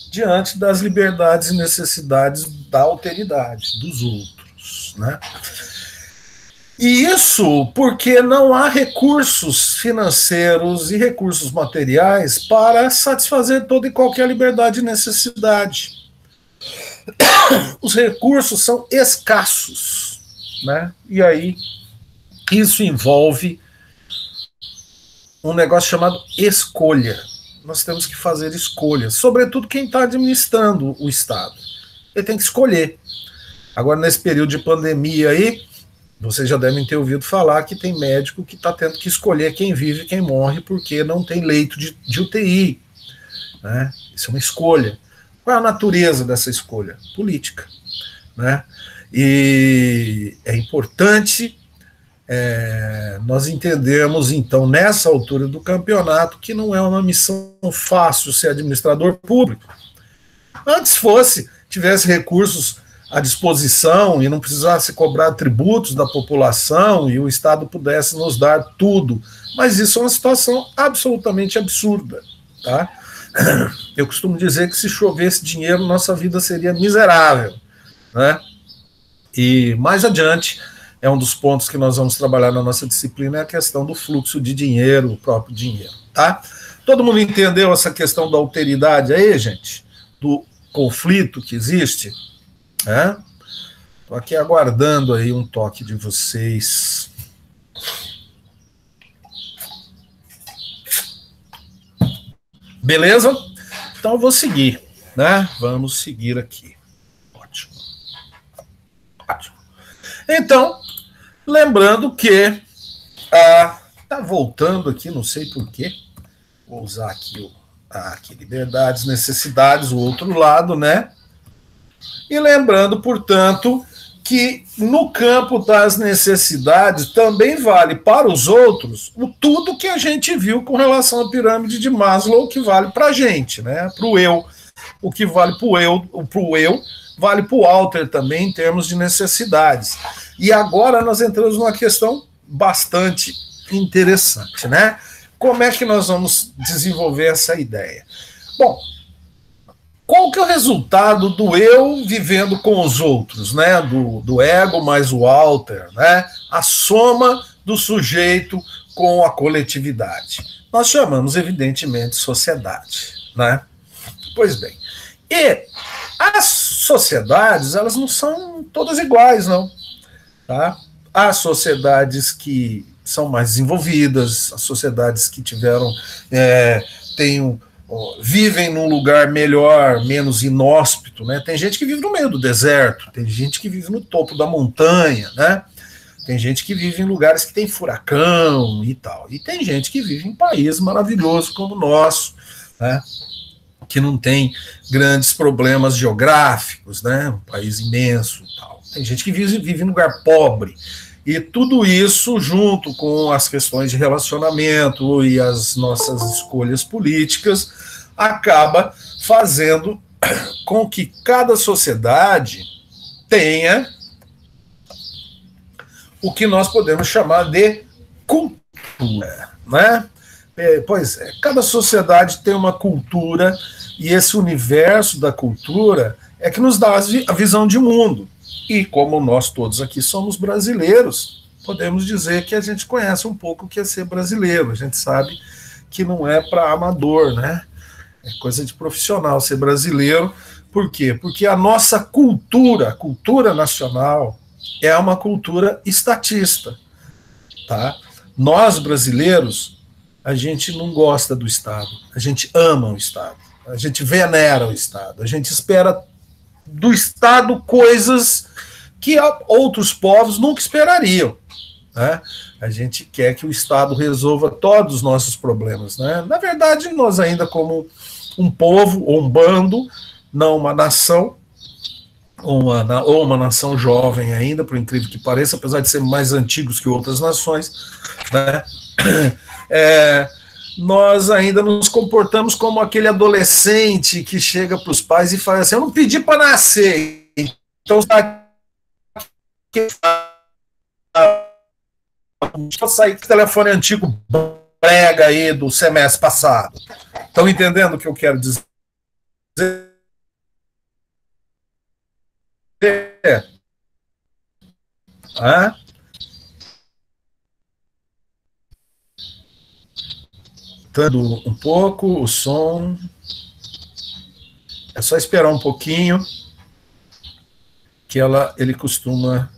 diante das liberdades e necessidades da alteridade, dos outros, né? E isso porque não há recursos financeiros e recursos materiais para satisfazer toda e qualquer liberdade e necessidade. Os recursos são escassos, né? E aí isso envolve um negócio chamado escolha. Nós temos que fazer escolhas, sobretudo quem está administrando o Estado. Ele tem que escolher. Agora, nesse período de pandemia aí, vocês já devem ter ouvido falar que tem médico que está tendo que escolher quem vive e quem morre porque não tem leito de UTI. Né? Isso é uma escolha. Qual é a natureza dessa escolha? Política. Né? E é importante nós entendermos, então, nessa altura do campeonato, que não é uma missão fácil ser administrador público. Antes tivesse recursos à disposição e não precisasse cobrar tributos da população e o Estado pudesse nos dar tudo. Mas isso é uma situação absolutamente absurda. Tá? Eu costumo dizer que se chovesse dinheiro, nossa vida seria miserável. né? E mais adiante, é um dos pontos que nós vamos trabalhar na nossa disciplina, é a questão do fluxo de dinheiro, o próprio dinheiro, tá? Todo mundo entendeu essa questão da alteridade aí, gente? Do conflito que existe? Estou aqui aguardando aí um toque de vocês. Beleza? Então eu vou seguir, né? Vamos seguir aqui. Ótimo. Ótimo. Então, lembrando que tá voltando aqui, não sei porquê. Vou usar aqui aqui, liberdades, necessidades, o outro lado, né? E lembrando, portanto, que no campo das necessidades também vale para os outros tudo que a gente viu com relação à pirâmide de Maslow, que vale para a gente, né? Para o eu. O que vale para o eu, vale para o Walter também em termos de necessidades. E agora nós entramos numa questão bastante interessante, né? Como é que nós vamos desenvolver essa ideia? Bom, qual que é o resultado do eu vivendo com os outros, né? Do ego mais o alter, né? A soma do sujeito com a coletividade. Nós chamamos, evidentemente, sociedade, né? Pois bem. E as sociedades, elas não são todas iguais, não. Tá? Há sociedades que são mais desenvolvidas, as sociedades que vivem num lugar melhor, menos inóspito, né? Tem gente que vive no meio do deserto, tem gente que vive no topo da montanha, né? Tem gente que vive em lugares que tem furacão e tal. E tem gente que vive em país maravilhoso como o nosso, né? Que não tem grandes problemas geográficos, né? Um país imenso e tal. Tem gente que vive em lugar pobre. E tudo isso, junto com as questões de relacionamento e as nossas escolhas políticas, acaba fazendo com que cada sociedade tenha o que nós podemos chamar de cultura, né? Pois é, cada sociedade tem uma cultura e esse universo da cultura é que nos dá a visão de mundo. E como nós todos aqui somos brasileiros, podemos dizer que a gente conhece um pouco o que é ser brasileiro. A gente sabe que não é para amador, né? É coisa de profissional ser brasileiro. Por quê? Porque a nossa cultura, a cultura nacional, é uma cultura estatista. Tá? Nós, brasileiros, a gente não gosta do Estado. A gente ama o Estado. A gente venera o Estado. A gente espera do Estado coisas que outros povos nunca esperariam. Né? A gente quer que o Estado resolva todos os nossos problemas. Né? Na verdade, nós ainda como um povo, ou um bando, não uma nação, ou uma nação jovem ainda, por incrível que pareça, apesar de ser mais antigos que outras nações, né? Nós ainda nos comportamos como aquele adolescente que chega para os pais e fala assim: eu não pedi para nascer, então eu saí com o telefone antigo brega aí do semestre passado. Estão entendendo o que eu quero dizer? Tando um pouco o som. É só esperar um pouquinho que ele costuma...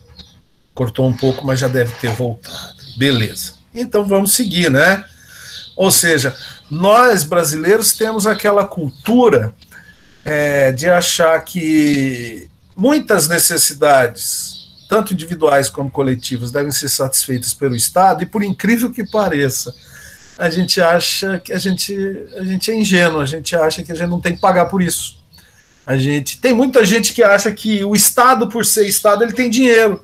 Cortou um pouco, mas já deve ter voltado. Beleza. Então vamos seguir, né? Ou seja, nós brasileiros temos aquela cultura de achar que muitas necessidades, tanto individuais como coletivas, devem ser satisfeitas pelo Estado, e por incrível que pareça, a gente acha que a gente é ingênuo, a gente acha que a gente não tem que pagar por isso. Tem muita gente que acha que o Estado, por ser Estado, ele tem dinheiro.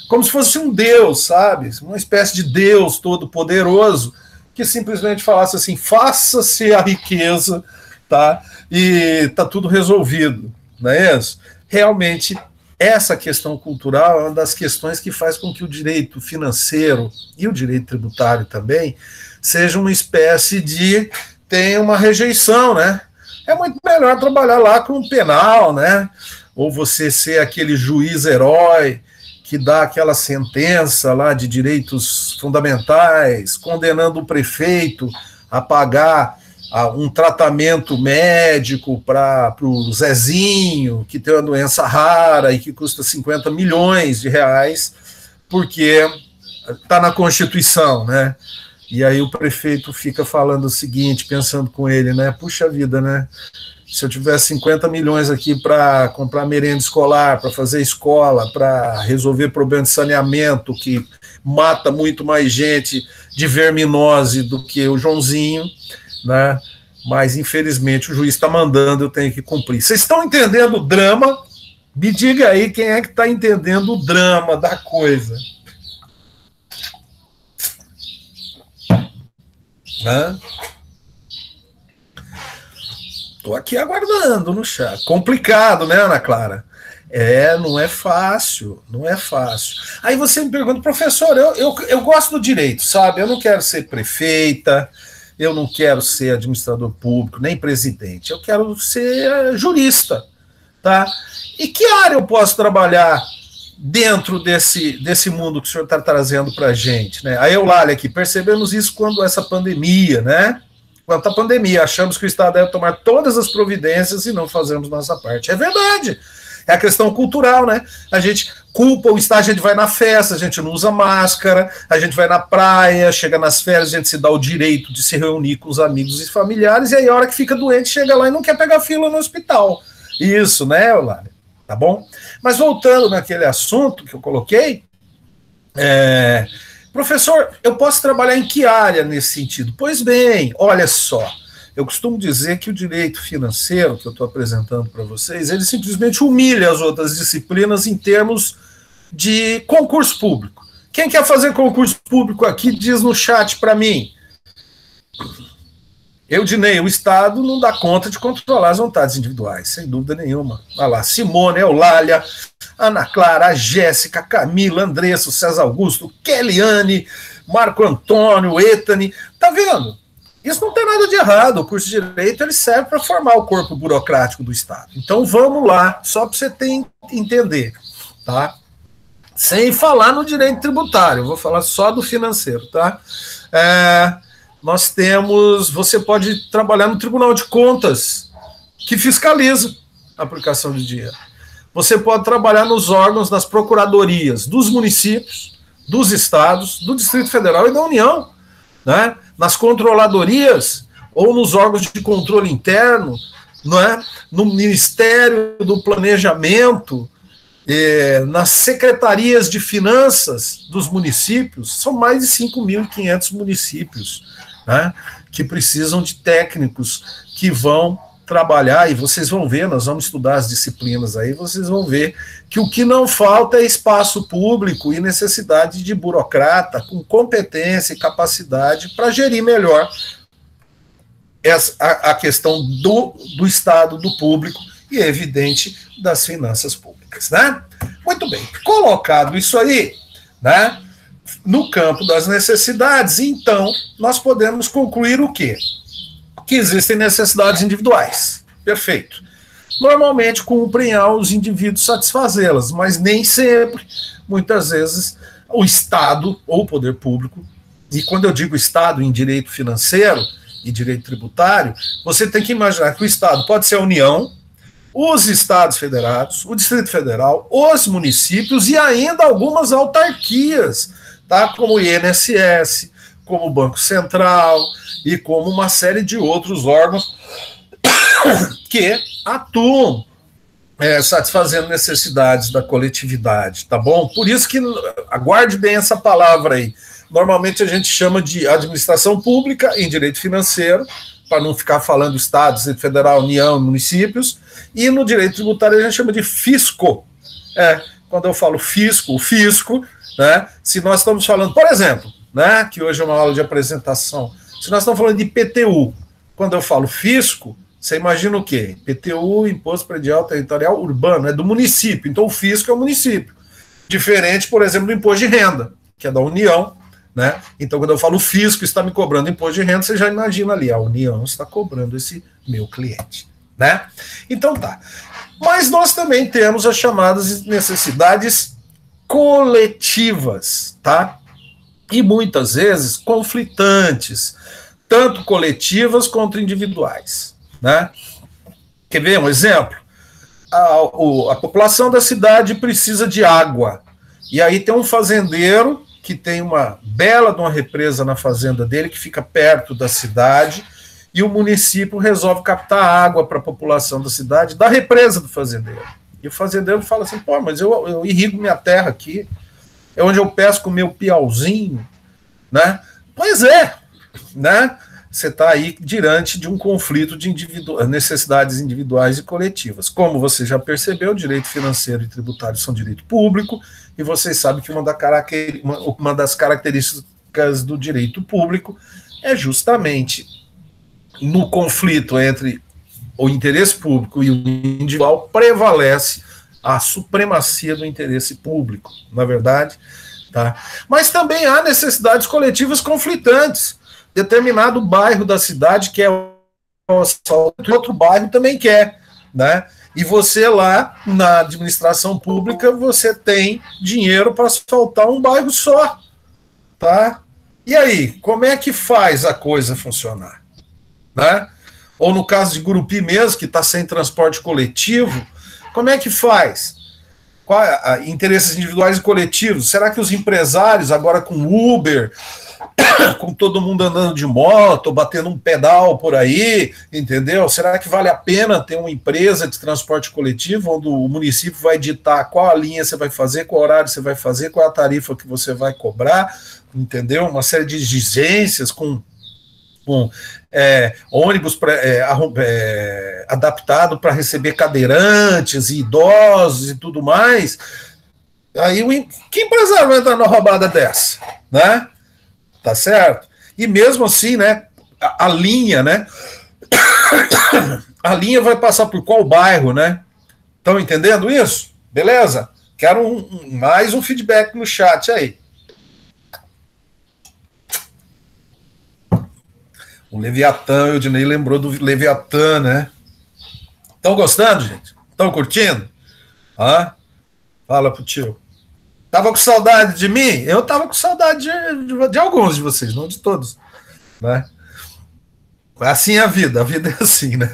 Como se fosse um Deus, sabe? Uma espécie de Deus todo-poderoso que simplesmente falasse assim: faça-se a riqueza, tá? E tá tudo resolvido, não é isso? Realmente, essa questão cultural é uma das questões que faz com que o direito financeiro e o direito tributário também seja uma espécie de... tem uma rejeição, né? É muito melhor trabalhar lá com o penal, né? ou você ser aquele juiz herói que dá aquela sentença lá de direitos fundamentais, condenando o prefeito a pagar um tratamento médico para o Zezinho, que tem uma doença rara e que custa 50 milhões de reais, porque está na Constituição, né? E aí o prefeito fica falando o seguinte, pensando com ele, né? Puxa vida, né? Se eu tivesse 50 milhões aqui para comprar merenda escolar, para fazer escola, para resolver problema de saneamento, que mata muito mais gente de verminose do que o Joãozinho, né? Mas, infelizmente, o juiz está mandando, eu tenho que cumprir. Vocês estão entendendo o drama? Me diga aí quem é que está entendendo o drama da coisa. Estou aqui aguardando no chat. Complicado, né, Ana Clara? Não é fácil, não é fácil. Aí você me pergunta, professor, eu gosto do direito, sabe? Eu não quero ser prefeita, eu não quero ser administrador público, nem presidente, eu quero ser jurista, tá? E que área eu posso trabalhar dentro desse mundo que o senhor está trazendo para a gente, né? A Eulália aqui, percebemos isso quando essa pandemia, né? Quanto à pandemia, achamos que o Estado deve tomar todas as providências e não fazemos nossa parte. É verdade. É a questão cultural, né? A gente culpa o Estado, a gente vai na festa, a gente não usa máscara, a gente vai na praia, chega nas férias, a gente se dá o direito de se reunir com os amigos e familiares, e aí a hora que fica doente, chega lá e não quer pegar fila no hospital. Isso, né, Eulália? Tá bom? Mas voltando naquele assunto que eu coloquei, professor, eu posso trabalhar em que área nesse sentido? Pois bem, olha só, eu costumo dizer que o direito financeiro que eu estou apresentando para vocês, ele simplesmente humilha as outras disciplinas em termos de concurso público. Quem quer fazer concurso público aqui, diz no chat para mim. Eudinei, o Estado não dá conta de controlar as vontades individuais, sem dúvida nenhuma. Olha lá, Simone, Eulália, Ana Clara, a Jéssica, Camila, Andressa, César Augusto, Keliane, Marco Antônio, Etani. Tá vendo? Isso não tem nada de errado. O curso de Direito ele serve para formar o corpo burocrático do Estado. Então vamos lá, só para você entender, tá? Sem falar no direito tributário, eu vou falar só do financeiro, tá? Nós temos, você pode trabalhar no Tribunal de Contas, que fiscaliza a aplicação de dinheiro. Você pode trabalhar nos órgãos das procuradorias dos municípios, dos estados, do Distrito Federal e da União, né? Nas controladorias ou nos órgãos de controle interno, não é? No Ministério do Planejamento, nas secretarias de finanças dos municípios, são mais de 5.500 municípios, né, que precisam de técnicos que vão trabalhar, e vocês vão ver, nós vamos estudar as disciplinas aí, vocês vão ver que o que não falta é espaço público e necessidade de burocrata com competência e capacidade para gerir melhor a questão do Estado, do público e, é evidente, das finanças públicas, né? Muito bem, colocado isso aí, né, no campo das necessidades, então nós podemos concluir o quê? Que existem necessidades individuais. Perfeito. Normalmente cumprem aos indivíduos satisfazê-las, mas nem sempre, muitas vezes, o Estado ou o poder público, e quando eu digo Estado em direito financeiro e direito tributário, você tem que imaginar que o Estado pode ser a União, os Estados Federados, o Distrito Federal, os municípios e ainda algumas autarquias, tá? Como o INSS, como o Banco Central e como uma série de outros órgãos que atuam satisfazendo necessidades da coletividade, tá bom? Por isso que, aguarde bem essa palavra aí, normalmente a gente chama de administração pública em direito financeiro, para não ficar falando Estado, Distrito Federal, União, municípios, e no direito tributário a gente chama de fisco. Quando eu falo fisco, o fisco, né, se nós estamos falando, por exemplo, né, que hoje é uma aula de apresentação, se nós estamos falando de IPTU, quando eu falo fisco, você imagina o quê? IPTU, Imposto Predial Territorial Urbano, é do município, então o fisco é o município. Diferente, por exemplo, do imposto de renda, que é da União, né? Então, quando eu falo o fisco está me cobrando imposto de renda, você já imagina ali, a União está cobrando esse meu cliente. né? Então tá. Mas nós também temos as chamadas necessidades coletivas, tá? E muitas vezes conflitantes, tanto coletivas quanto individuais, né? Quer ver um exemplo? A população da cidade precisa de água. E aí tem um fazendeiro que tem uma bela de uma represa na fazenda dele, que fica perto da cidade, e o município resolve captar água para a população da cidade da represa do fazendeiro. E o fazendeiro fala assim, pô, mas eu irrigo minha terra aqui, é onde eu pesco o meu piauzinho, né? Pois é, né? Você está aí diante de um conflito de necessidades individuais e coletivas. Como você já percebeu, direito financeiro e tributário são direito público, e vocês sabem que uma das características do direito público é justamente no conflito entre o interesse público e o individual prevalece a supremacia do interesse público, na verdade. Tá? Mas também há necessidades coletivas conflitantes. Determinado bairro da cidade quer o assalto, outro bairro também quer, né? E você lá na administração pública você tem dinheiro para asfaltar um bairro só, tá? E aí, como é que faz a coisa funcionar, né? Ou no caso de Gurupi mesmo, que está sem transporte coletivo, como é que faz? Interesses individuais e coletivos? Será que os empresários agora com Uber, com todo mundo andando de moto, batendo um pedal por aí, entendeu? Será que vale a pena ter uma empresa de transporte coletivo onde o município vai ditar qual a linha você vai fazer, qual horário você vai fazer, qual a tarifa que você vai cobrar, entendeu? Uma série de exigências com ônibus adaptado para receber cadeirantes e idosos e tudo mais. Aí que empresário vai entrar numa roubada dessa, né? Tá certo? E mesmo assim, né, a linha, né, a linha vai passar por qual bairro, né? Estão entendendo isso? Beleza? Quero mais um feedback no chat aí. O Leviatã, o Ednei lembrou do Leviatã, né? Estão gostando, gente? Estão curtindo? Ah? Fala pro tio. Tava com saudade de mim? Eu tava com saudade de alguns de vocês, não de todos, né? Assim é a vida é assim, né?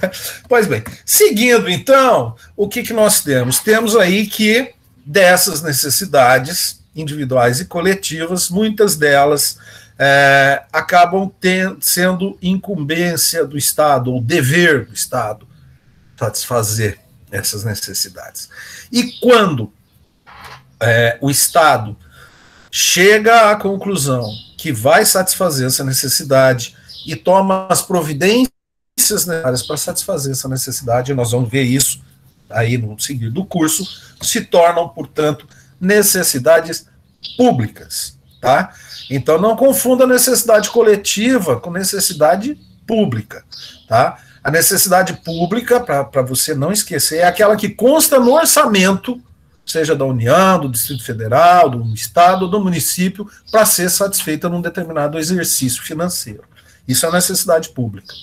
Pois bem, seguindo então, o que nós temos? Temos aí que dessas necessidades individuais e coletivas, muitas delas acabam sendo incumbência do Estado, ou dever do Estado, satisfazer essas necessidades. E quando o Estado chega à conclusão que vai satisfazer essa necessidade e toma as providências necessárias para satisfazer essa necessidade, nós vamos ver isso aí no seguir do curso, se tornam, portanto, necessidades públicas, tá? Então não confunda necessidade coletiva com necessidade pública, tá? A necessidade pública, para você não esquecer, é aquela que consta no orçamento, seja da União, do Distrito Federal, do Estado, do município, para ser satisfeita num determinado exercício financeiro. Isso é necessidade pública.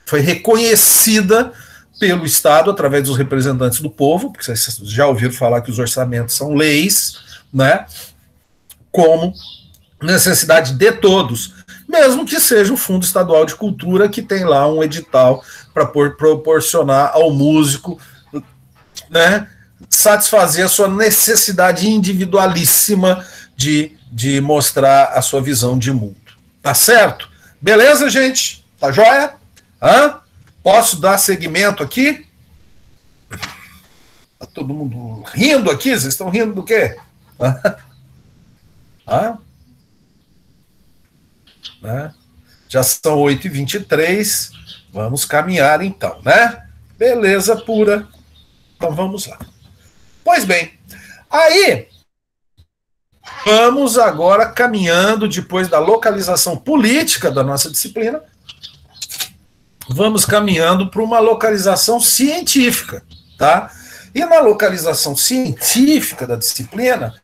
Foi reconhecida pelo Estado através dos representantes do povo, porque vocês já ouviram falar que os orçamentos são leis, né? Como necessidade de todos, mesmo que seja o Fundo Estadual de Cultura, que tem lá um edital para proporcionar ao músico, né, satisfazer a sua necessidade individualíssima de mostrar a sua visão de mundo. Tá certo? Beleza, gente? Tá joia? Hã? Posso dar seguimento aqui? Tá todo mundo rindo aqui? Vocês estão rindo do quê? Hã? Né? Já são 8h23, vamos caminhar então, né? Beleza pura. Então vamos lá. Pois bem, aí vamos agora caminhando, depois da localização política da nossa disciplina, vamos caminhando para uma localização científica, tá? E na localização científica da disciplina,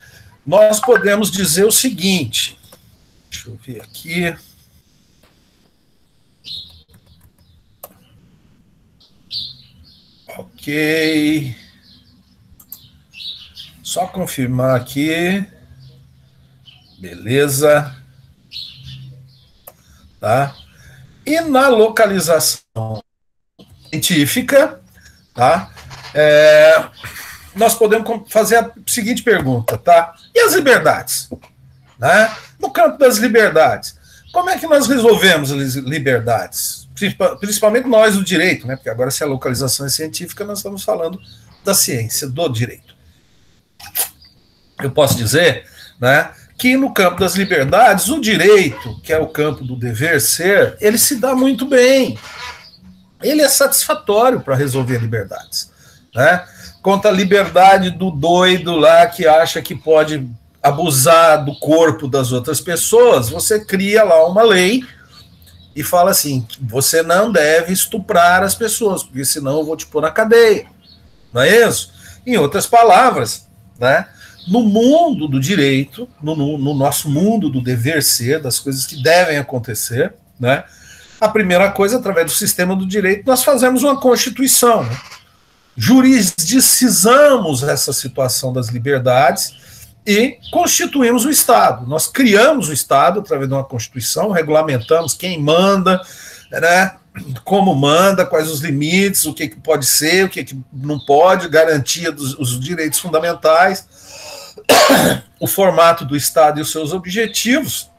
nós podemos dizer o seguinte, deixa eu ver aqui. Ok. Só confirmar aqui. Beleza. Tá? E na localização científica, tá? Nós podemos fazer a seguinte pergunta, tá? E as liberdades? Né? No campo das liberdades, como é que nós resolvemos as liberdades? Principalmente nós do direito, né? Porque agora, se a localização é científica, nós estamos falando da ciência, do direito. Eu posso dizer, né, que no campo das liberdades, o direito, que é o campo do dever ser, ele se dá muito bem. Ele é satisfatório para resolver liberdades, né? Quanto à liberdade do doido lá que acha que pode abusar do corpo das outras pessoas, você cria lá uma lei e fala assim, você não deve estuprar as pessoas, porque senão eu vou te pôr na cadeia. Não é isso? Em outras palavras, né? No mundo do direito, no nosso mundo do dever ser, das coisas que devem acontecer, né? A primeira coisa, através do sistema do direito, nós fazemos uma constituição, né? Jurisdicizamos essa situação das liberdades e constituímos o Estado. Nós criamos o Estado através de uma Constituição, regulamentamos quem manda, né, como manda, quais os limites, o que pode ser, o que não pode, garantia dos direitos fundamentais, o formato do Estado e os seus objetivos,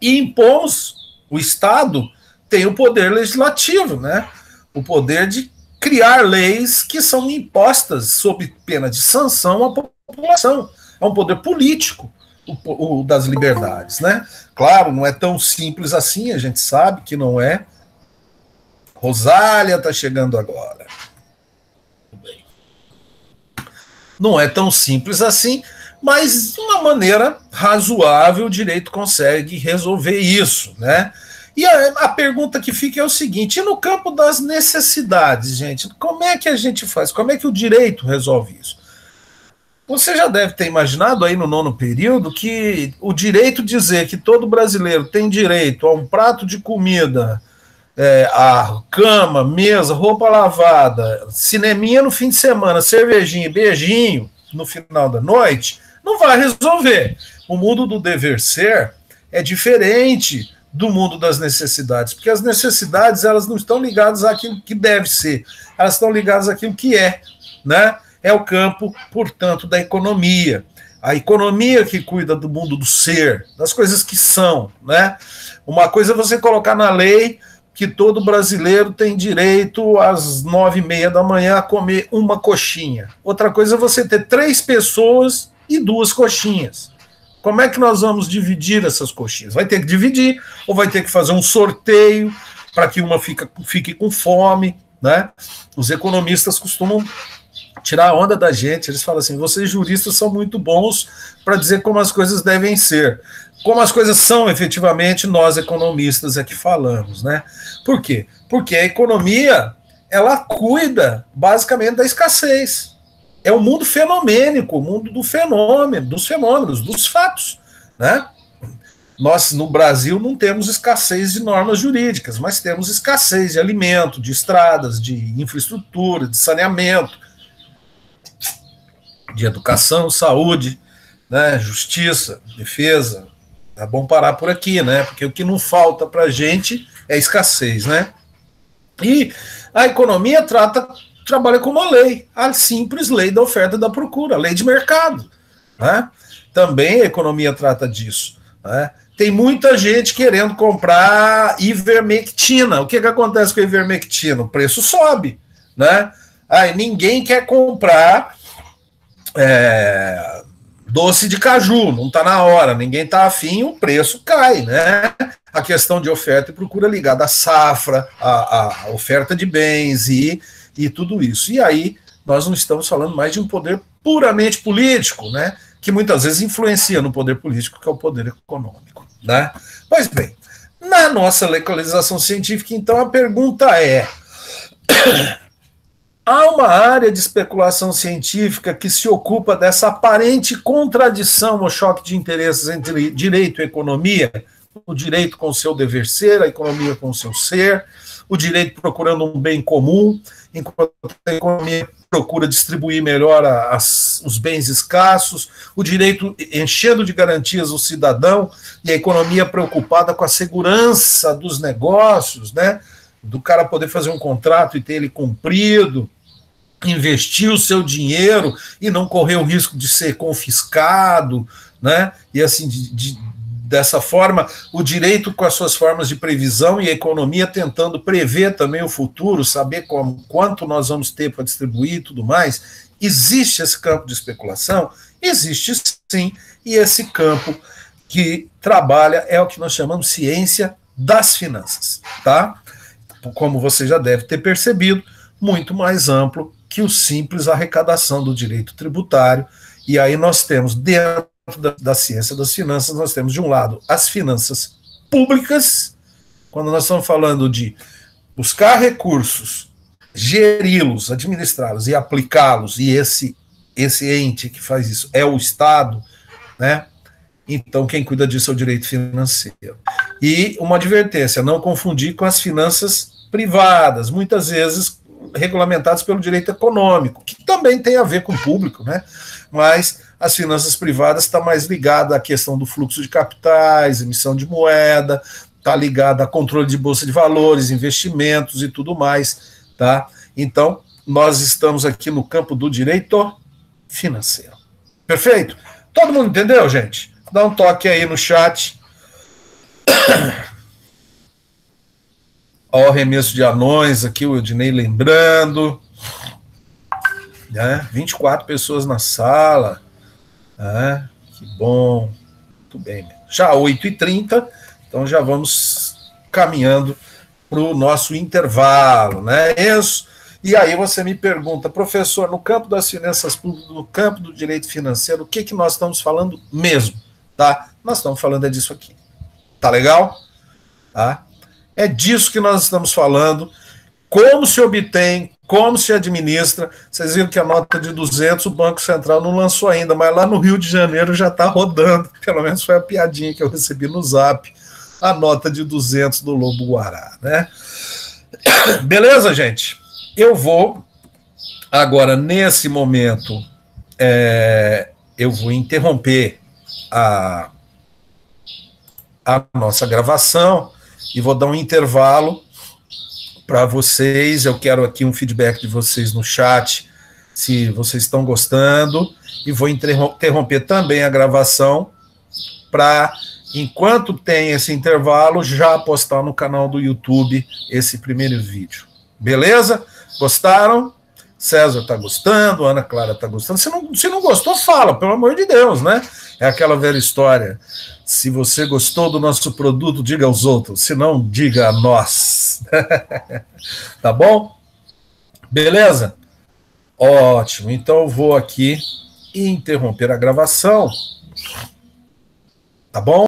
e impomos, o Estado tem o poder legislativo, né, o poder de criar leis que são impostas sob pena de sanção à população. É um poder político o das liberdades, né? Claro, não é tão simples assim, a gente sabe que não é. Rosália está chegando agora. Não é tão simples assim, mas de uma maneira razoável o direito consegue resolver isso, né? E a pergunta que fica é o seguinte, e no campo das necessidades, gente, como é que a gente faz? Como é que o direito resolve isso? Você já deve ter imaginado aí no 9º período que o direito dizer que todo brasileiro tem direito a um prato de comida, a cama, mesa, roupa lavada, cineminha no fim de semana, cervejinha e beijinho no final da noite, não vai resolver. O mundo do dever ser é diferente do mundo das necessidades, porque as necessidades elas não estão ligadas àquilo que deve ser, elas estão ligadas àquilo que é, né? É o campo, portanto, da economia. A economia que cuida do mundo do ser, das coisas que são, né? Uma coisa é você colocar na lei que todo brasileiro tem direito às 9h30 da manhã a comer uma coxinha. Outra coisa é você ter 3 pessoas e 2 coxinhas. Como é que nós vamos dividir essas coxinhas? Vai ter que dividir, ou vai ter que fazer um sorteio para que uma fique com fome, né? Os economistas costumam tirar a onda da gente, eles falam assim, vocês juristas são muito bons para dizer como as coisas devem ser. Como as coisas são, efetivamente, nós economistas é que falamos, né? Por quê? Porque a economia, ela cuida, basicamente, da escassez. É o mundo fenomênico, o mundo do fenômeno, dos fenômenos, dos fatos, né? Nós, no Brasil, não temos escassez de normas jurídicas, mas temos escassez de alimento, de estradas, de infraestrutura, de saneamento, de educação, saúde, né, justiça, defesa. É bom parar por aqui, né? Porque o que não falta para a gente é escassez, né? E a economia trabalha com uma lei, a simples lei da oferta e da procura, a lei de mercado, né? Também a economia trata disso, né? Tem muita gente querendo comprar ivermectina. O que acontece com a ivermectina? O preço sobe, né? Aí ninguém quer comprar doce de caju, não está na hora, ninguém está afim, o preço cai, né? A questão de oferta e procura ligada à safra, à oferta de bens e tudo isso. E aí nós não estamos falando mais de um poder puramente político, né? Que muitas vezes influencia no poder político, que é o poder econômico, né? Pois bem, na nossa localização científica, então, a pergunta é: há uma área de especulação científica que se ocupa dessa aparente contradição ou choque de interesses entre direito e economia? o direito com o seu dever ser, a economia com o seu ser, o direito procurando um bem comum, enquanto a economia procura distribuir melhor os bens escassos, o direito enchendo de garantias o cidadão e a economia preocupada com a segurança dos negócios, né? Do cara poder fazer um contrato e ter ele cumprido, investir o seu dinheiro e não correr o risco de ser confiscado, né? E assim, dessa forma, o direito com as suas formas de previsão e a economia tentando prever também o futuro, saber quanto nós vamos ter para distribuir e tudo mais. Existe esse campo de especulação? Existe sim, e esse campo que trabalha é o que nós chamamos ciência das finanças, tá? Como você já deve ter percebido, muito mais amplo que o simples arrecadação do direito tributário, e aí nós temos dentro da ciência das finanças, nós temos de um lado as finanças públicas, quando nós estamos falando de buscar recursos, geri-los, administrá-los e aplicá-los, e esse ente que faz isso é o Estado, né? Então quem cuida disso é o direito financeiro. E uma advertência, não confundir com as finanças privadas, muitas vezes regulamentadas pelo direito econômico, que também tem a ver com o público, né? Mas as finanças privadas está mais ligada à questão do fluxo de capitais, emissão de moeda, está ligada a controle de bolsa de valores, investimentos e tudo mais, tá? Então, nós estamos aqui no campo do direito financeiro. Perfeito? Todo mundo entendeu, gente? Dá um toque aí no chat. Ó, o remesso de anões aqui, o Ednei lembrando. 24 pessoas na sala. Que bom. Muito bem. Já 8h30, então já vamos caminhando para o nosso intervalo, né? Isso. E aí você me pergunta, professor, no campo das finanças públicas, no campo do direito financeiro, o que nós estamos falando mesmo? Tá? Nós estamos falando disso aqui. Tá legal? Tá? É disso que nós estamos falando. Como se obtém, como se administra. Vocês viram que a nota de 200 o Banco Central não lançou ainda, mas lá no Rio de Janeiro já está rodando. Pelo menos foi a piadinha que eu recebi no Zap. A nota de 200 do Lobo-Guará, né? Beleza, gente? Eu vou, agora, nesse momento, eu vou interromper a nossa gravação e vou dar um intervalo para vocês. Eu quero aqui um feedback de vocês no chat, se vocês estão gostando, e vou interromper também a gravação para, enquanto tem esse intervalo, já postar no canal do YouTube esse primeiro vídeo. Beleza? Gostaram? César está gostando, Ana Clara está gostando. Se não gostou, fala, pelo amor de Deus, né? É aquela velha história. Se você gostou do nosso produto, diga aos outros. Se não, diga a nós. Tá bom? Beleza? Ótimo. Então eu vou aqui interromper a gravação. Tá bom?